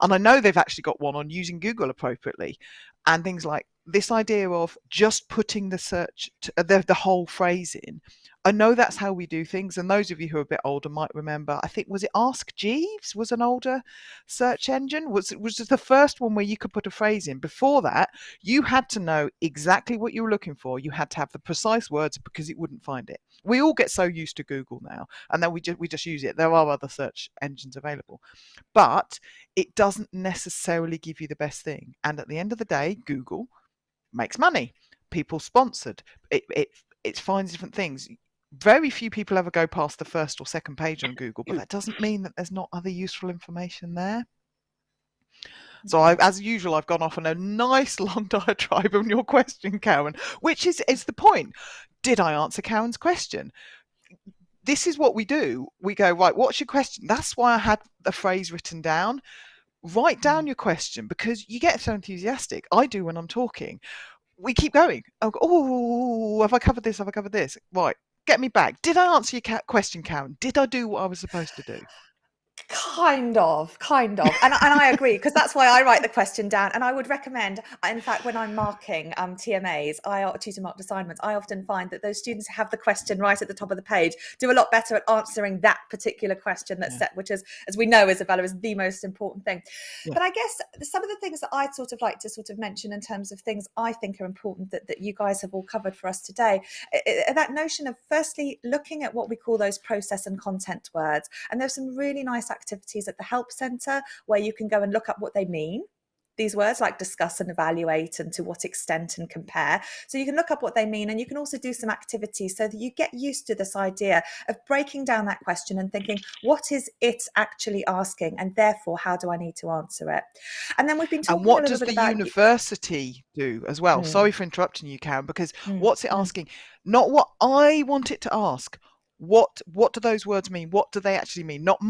And I know they've actually got one on using Google appropriately and things like this idea of just putting the search, the whole phrase in. I know that's how we do things. And those of you who are a bit older might remember, I think, was it Ask Jeeves was an older search engine? Was the first one where you could put a phrase in. Before that, you had to know exactly what you were looking for. You had to have the precise words because it wouldn't find it. We all get so used to Google now, and then we just use it. There are other search engines available, but it doesn't necessarily give you the best thing. And at the end of the day, Google makes money. People sponsored. It finds different things. Very few people ever go past the first or second page on Google, but that doesn't mean that there's not other useful information there. So as usual, I've gone off on a nice long diatribe on your question, Karen, which is the point. Did I answer Karen's question? This is what we do. We go, right, what's your question? That's why I had the phrase written down. Write down your question because you get so enthusiastic. I do when I'm talking. We keep going. Oh, have I covered this? Have I covered this? Right, get me back. Did I answer your question, Karen? Did I do what I was supposed to do? Kind of. And I agree, because that's why I write the question down. And I would recommend, in fact, when I'm marking TMAs, tutor marked assignments, I often find that those students who have the question right at the top of the page do a lot better at answering that particular question that's set, which is, as we know, Isabella, is the most important thing. Yeah. But I guess some of the things that I'd sort of like to sort of mention in terms of things I think are important that you guys have all covered for us today, that notion of firstly looking at what we call those process and content words. And there's some really nice activities at the Help Centre where you can go and look up what they mean. These words like discuss and evaluate and to what extent and compare. So you can look up what they mean, and you can also do some activities so that you get used to this idea of breaking down that question and thinking, what is it actually asking? And therefore, how do I need to answer it? And then we've been talking And what a little does bit the about university do as well? Sorry for interrupting you, Karen, because what's it mm. asking? Not what I want it to ask. What do those words mean? What do they actually mean? Not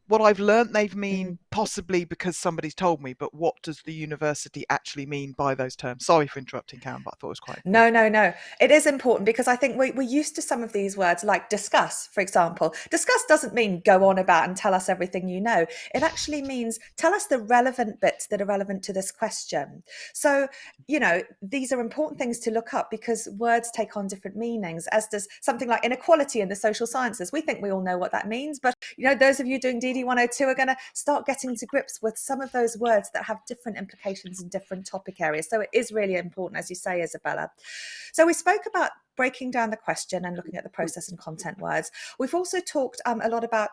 what I've learnt they mean possibly because somebody's told me, but what does the university actually mean by those terms? Sorry for interrupting, Karen, but I thought it was quite important. No. It is important, because I think we're used to some of these words, like discuss, for example. Discuss doesn't mean go on about and tell us everything you know. It actually means tell us the relevant bits that are relevant to this question. So, these are important things to look up, because words take on different meanings, as does something like inequality in the social sciences. We think we all know what that means, but those of you doing DD 102 are going to start getting to grips with some of those words that have different implications in different topic areas. So it is really important, as you say, Isabella. So we spoke about breaking down the question and looking at the process and content words. We've also talked a lot about,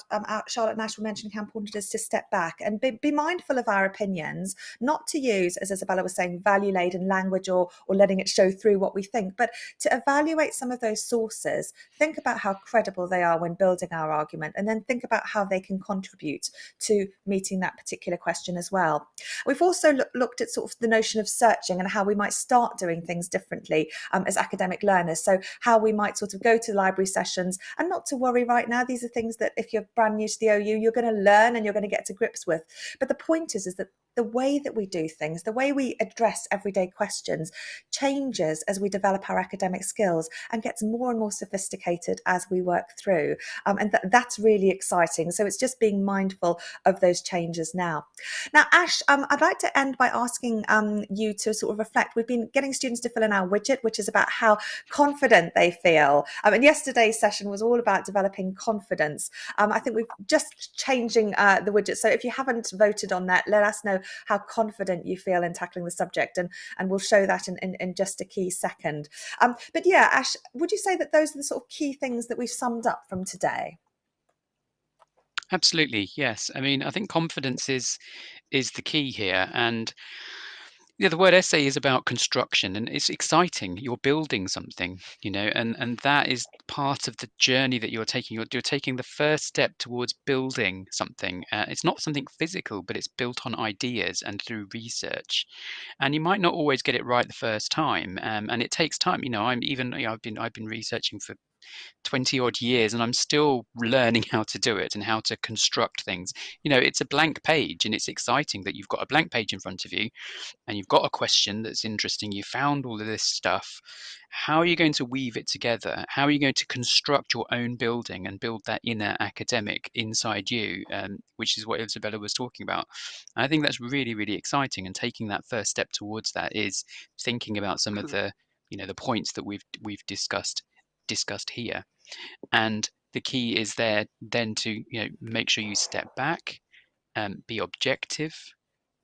Charlotte Nash will mention how important it is to step back and be mindful of our opinions, not to use, as Isabella was saying, value-laden language or letting it show through what we think, but to evaluate some of those sources, think about how credible they are when building our argument, and then think about how they can contribute to meeting that particular question as well. We've also looked at sort of the notion of searching and how we might start doing things differently as academic learners. So how we might sort of go to library sessions, and not to worry right now. These are things that if you're brand new to the OU, you're going to learn and you're going to get to grips with. But the point is that the way that we do things, the way we address everyday questions changes as we develop our academic skills and gets more and more sophisticated as we work through. And that's really exciting. So it's just being mindful of those changes now. Now, Ash, I'd like to end by asking you to sort of reflect. We've been getting students to fill in our widget, which is about how confident they feel. And yesterday's session was all about developing confidence. I think we're just changing the widget. So if you haven't voted on that, let us know how confident you feel in tackling the subject, and we'll show that in just a key second. But yeah, Ash, would you say that those are the sort of key things that we've summed up from today? Absolutely, yes. I mean, I think confidence is the key here, and yeah, the word essay is about construction, and it's exciting. You're building something, and that is part of the journey that you're taking. You're taking the first step towards building something. It's not something physical, but it's built on ideas and through research. And you might not always get it right the first time, and it takes time. I've been researching for 20 odd years, and I'm still learning how to do it and how to construct things. It's a blank page, and it's exciting that you've got a blank page in front of you and you've got a question that's interesting. You found all of this stuff. How are you going to weave it together? How are you going to construct your own building and build that inner academic inside you, which is what Isabella was talking about? And I think that's really, really exciting. And taking that first step towards that is thinking about some of the points that we've discussed here. And the key is there then to make sure you step back, be objective,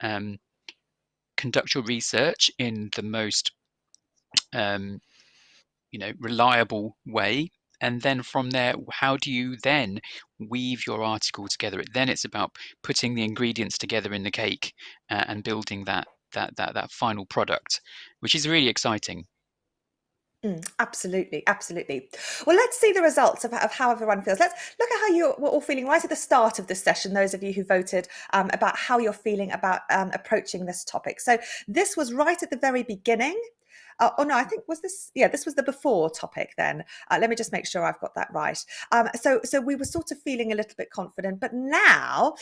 conduct your research in the most reliable way, and then from there, how do you then weave your article together? Then it's about putting the ingredients together in the cake and building that final product, which is really exciting. Absolutely. Well, let's see the results of how everyone feels. Let's look at how you were all feeling right at the start of the session, those of you who voted, about how you're feeling about approaching this topic. So this was right at the very beginning. Oh no, I think this was the before topic then. Let me just make sure I've got that right. So we were sort of feeling a little bit confident, but now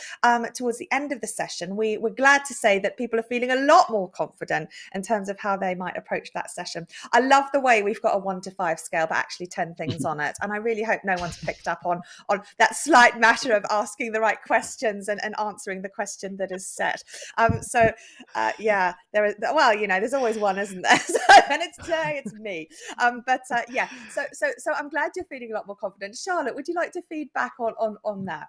towards the end of the session, we're glad to say that people are feeling a lot more confident in terms of how they might approach that session. I love the way we've got a 1 to 5 scale, but actually 10 things on it. And I really hope no one's picked up on that slight matter of asking the right questions and answering the question that is set. Yeah, there is, well, there's always one, isn't there? And today it's me. So I'm glad you're feeling a lot more confident. Charlotte, would you like to feedback on that?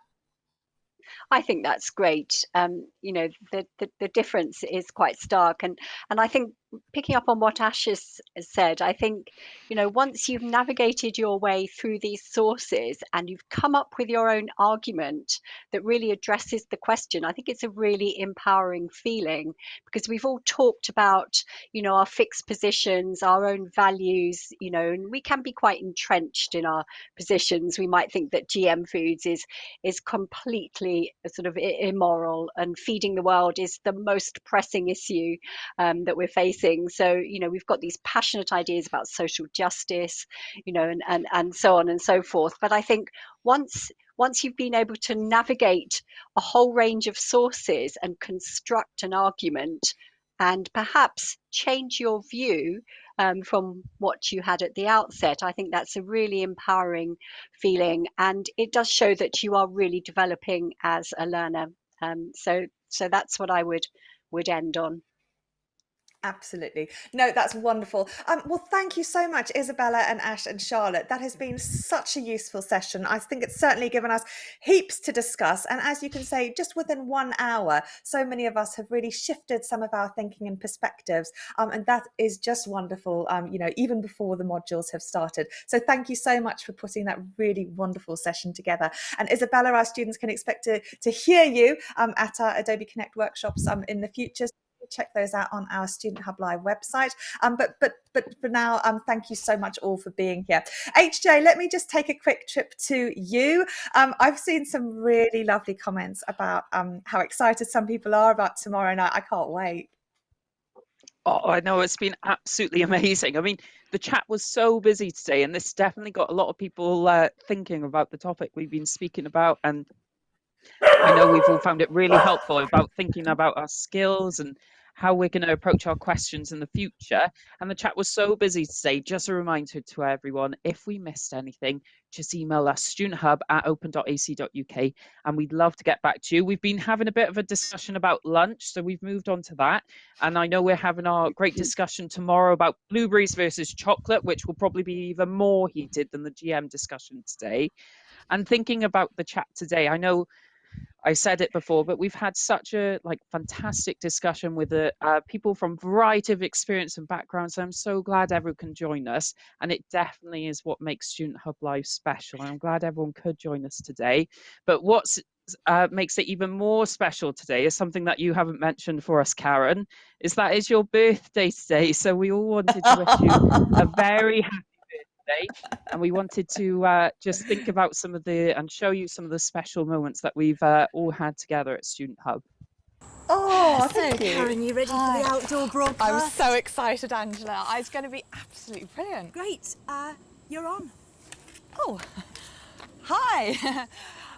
I think that's great. The difference is quite stark, and I think picking up on what Ash has said, I think once you've navigated your way through these sources and you've come up with your own argument that really addresses the question, I think it's a really empowering feeling, because we've all talked about our fixed positions, our own values, and we can be quite entrenched in our positions. We might think that GM foods is completely sort of immoral, and feeding the world is the most pressing issue that we're facing. So we've got these passionate ideas about social justice, and so on and so forth. But I think once you've been able to navigate a whole range of sources and construct an argument and perhaps change your view from what you had at the outset, I think that's a really empowering feeling, and it does show that you are really developing as a learner. So that's what I would end on. Absolutely. No, that's wonderful. Well, thank you so much, Isabella and Ash and Charlotte. That has been such a useful session. I think it's certainly given us heaps to discuss. And as you can say, just within 1 hour, so many of us have really shifted some of our thinking and perspectives. And that is just wonderful, even before the modules have started. So thank you so much for putting that really wonderful session together. And Isabella, our students can expect to hear you at our Adobe Connect workshops in the future. Check those out on our Student Hub Live website. But for now, thank you so much all for being here. HJ, let me just take a quick trip to you. I've seen some really lovely comments about how excited some people are about tomorrow night. I can't wait. Oh, I know, it's been absolutely amazing. I mean, the chat was so busy today, and this definitely got a lot of people thinking about the topic we've been speaking about. And I know we've all found it really helpful about thinking about our skills and how we're going to approach our questions in the future. And the chat was so busy today. Just a reminder to everyone, if we missed anything, just email us studenthub@open.ac.uk, and we'd love to get back to you. We've been having a bit of a discussion about lunch, so we've moved on to that. And I know we're having our great discussion tomorrow about blueberries versus chocolate, which will probably be even more heated than the GM discussion today. And thinking about the chat today, I know I said it before, but we've had such a fantastic discussion with people from a variety of experience and backgrounds. So I'm so glad everyone can join us, and it definitely is what makes Student Hub Live special. And I'm glad everyone could join us today. But what makes it even more special today is something that you haven't mentioned for us, Karen, is that it's your birthday today. So we all wanted to wish you a very happy birthday. And we wanted to just think about and show you some of the special moments that we've all had together at Student Hub. Oh, thank you. Karen, you ready for the outdoor broadcast? I'm so excited, Angela. It's going to be absolutely brilliant. Great. You're on. Oh, hi.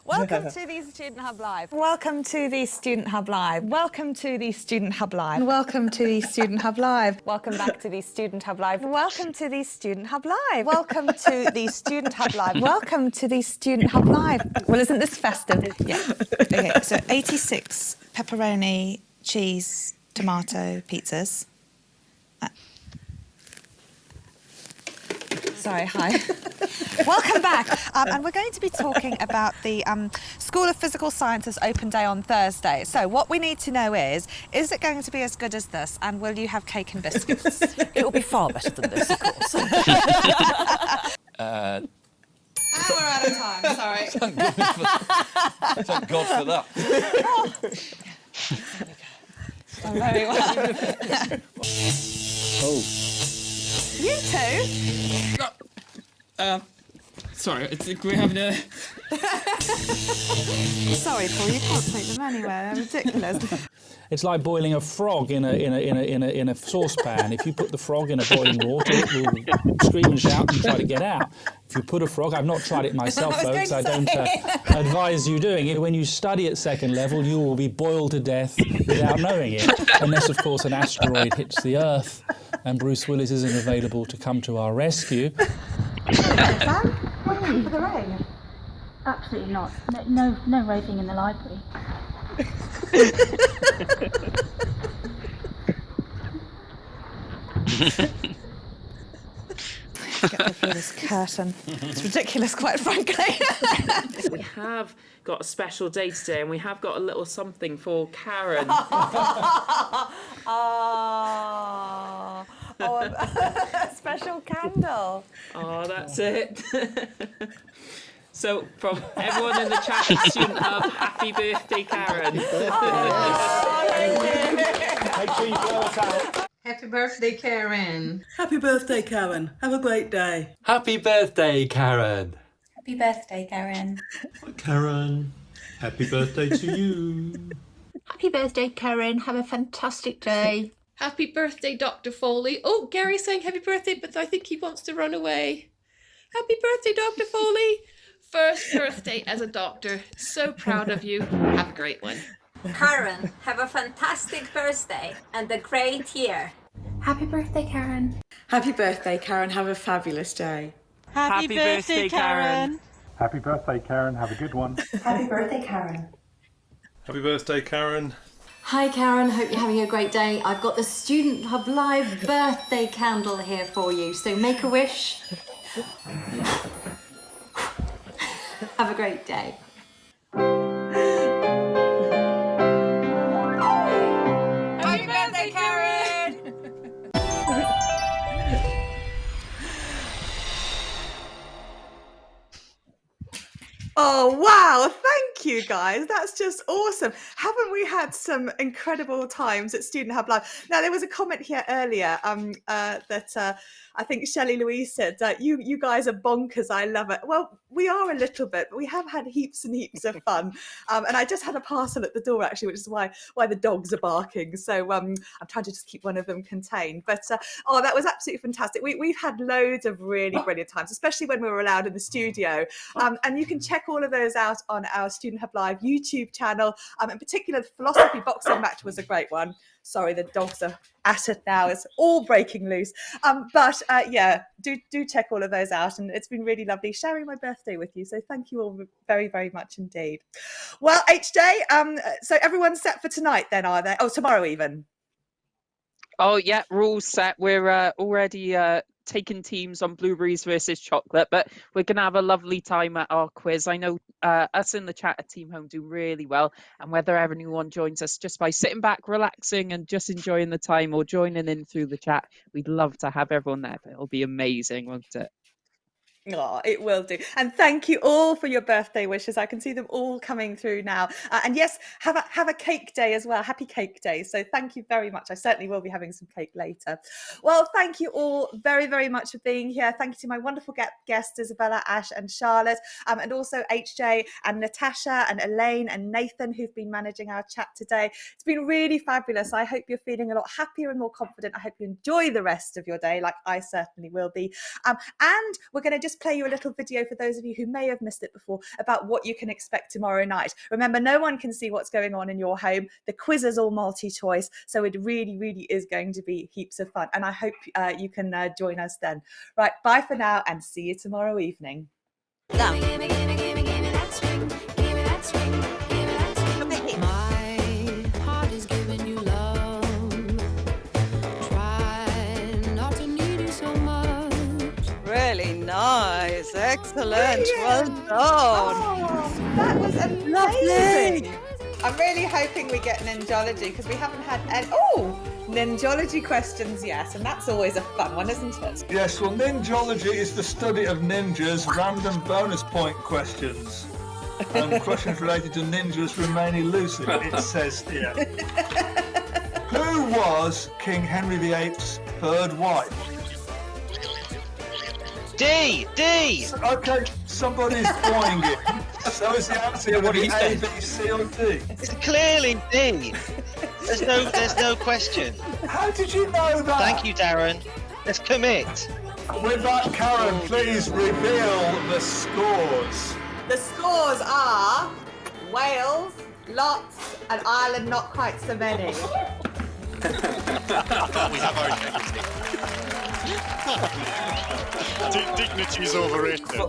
Welcome to the Student Hub Live. Welcome to the Student Hub Live. Welcome to the Student Hub Live. Welcome to the Student Hub Live. Welcome back to the Student Hub Live. Welcome to the Student Hub Live. Welcome to the Student Hub Live. Welcome to the Student Hub Live. Well, isn't this festive? Yeah. Okay, so 86 pepperoni, cheese, tomato pizzas. Sorry, hi. Welcome back. And we're going to be talking about the School of Physical Sciences Open Day on Thursday. So what we need to know is it going to be as good as this? And will you have cake and biscuits? It will be far better than this, of course. And we're out of time, sorry. Thank God for that. Oh, very well. Oh. You two? Sorry, we're having a... Sorry, Paul, you can't take them anywhere. They're ridiculous. It's like boiling a frog in a saucepan. If you put the frog in a boiling water, it will scream and shout and try to get out. If you put a frog, I've not tried it myself, folks. I don't advise you doing it. When you study at second level, you will be boiled to death without knowing it, unless, of course, an asteroid hits the Earth and Bruce Willis isn't available to come to our rescue. Sam, welcome for the rain. Absolutely not. No raving in the library. Get through this curtain. It's ridiculous, quite frankly. We have got a special day today, and we have got a little something for Karen. A special candle. Oh, that's it. So, from everyone in the chat at Student Hub, happy birthday, Karen. Make sure you blow us out. Happy birthday, Karen. Happy birthday, Karen. Have a great day. Happy birthday, Karen. Happy birthday, Karen. Karen, happy birthday to you. Happy birthday, Karen. Have a fantastic day. Happy birthday, Dr. Foley. Oh, Gary's saying happy birthday, but I think he wants to run away. Happy birthday, Dr. Foley. First birthday as a doctor. So proud of you. Have a great one. Karen, have a fantastic birthday and a great year. Happy birthday, Karen. Happy birthday, Karen. Have a fabulous day. Happy birthday, Karen. Happy birthday, Karen. Have a good one. Happy birthday, Karen. Happy birthday, Karen. Hi Karen, hope you're having a great day. I've got the Student Hub Live birthday candle here for you, so make a wish. Have a great day. Happy birthday, Karen! Oh, wow. Thank you, guys. That's just awesome. Haven't we had some incredible times at Student Hub Live? Now, there was a comment here earlier that I think Shelley Louise said that you guys are bonkers. I love it. Well, we are a little bit, but we have had heaps and heaps of fun. And I just had a parcel at the door, actually, which is why the dogs are barking. So I'm trying to just keep one of them contained. But, that was absolutely fantastic. We've had loads of really brilliant times, especially when we were allowed in the studio. And you can check all of those out on our Student Hub Live YouTube channel. In particular, the philosophy boxing match was a great one. Sorry, the dogs are at it now. It's all breaking loose. But do check all of those out. And it's been really lovely sharing my birthday with you. So thank you all very, very much indeed. Well, HJ, so everyone's set for tonight then, are they? Oh, tomorrow even. Oh, yeah, we're all set. We're already taking teams on blueberries versus chocolate, but we're going to have a lovely time at our quiz. I know us in the chat at Team Home do really well, and whether anyone joins us just by sitting back, relaxing and just enjoying the time or joining in through the chat, we'd love to have everyone there. But it'll be amazing, won't it? Oh, it will do. And thank you all for your birthday wishes. I can see them all coming through now. And yes, have a cake day as well. Happy cake day. So thank you very much. I certainly will be having some cake later. Well, thank you all very, very much for being here. Thank you to my wonderful guests, Isabella, Ash and Charlotte, and also HJ and Natasha and Elaine and Nathan, who've been managing our chat today. It's been really fabulous. I hope you're feeling a lot happier and more confident. I hope you enjoy the rest of your day, like I certainly will be. And we're going to just play you a little video for those of you who may have missed it before about what you can expect tomorrow night. Remember, no one can see what's going on in your home. The quiz is all multi-choice, so it really, really is going to be heaps of fun. And I hope you can join us then. Right, bye for now and see you tomorrow evening. Really nice. Excellent. Brilliant. Well done. Oh, that was amazing. Lovely. I'm really hoping we get ninjology because we haven't had any. Oh, ninjology questions, yes, and that's always a fun one, isn't it? Yes, well, ninjology is the study of ninjas, random bonus point questions. Questions related to ninjas remain elusive, it says here. Who was King Henry VIII's third wife? D! Okay, Somebody's drawing it. So is the answer going to be A, B, C, or D? It's clearly D. There's no question. How did you know that? Thank you, Darren. Let's commit. With that, Karen, please reveal the scores. The scores are Wales, lots, and Ireland, not quite so many. We have our integrity. Dignity's overrated.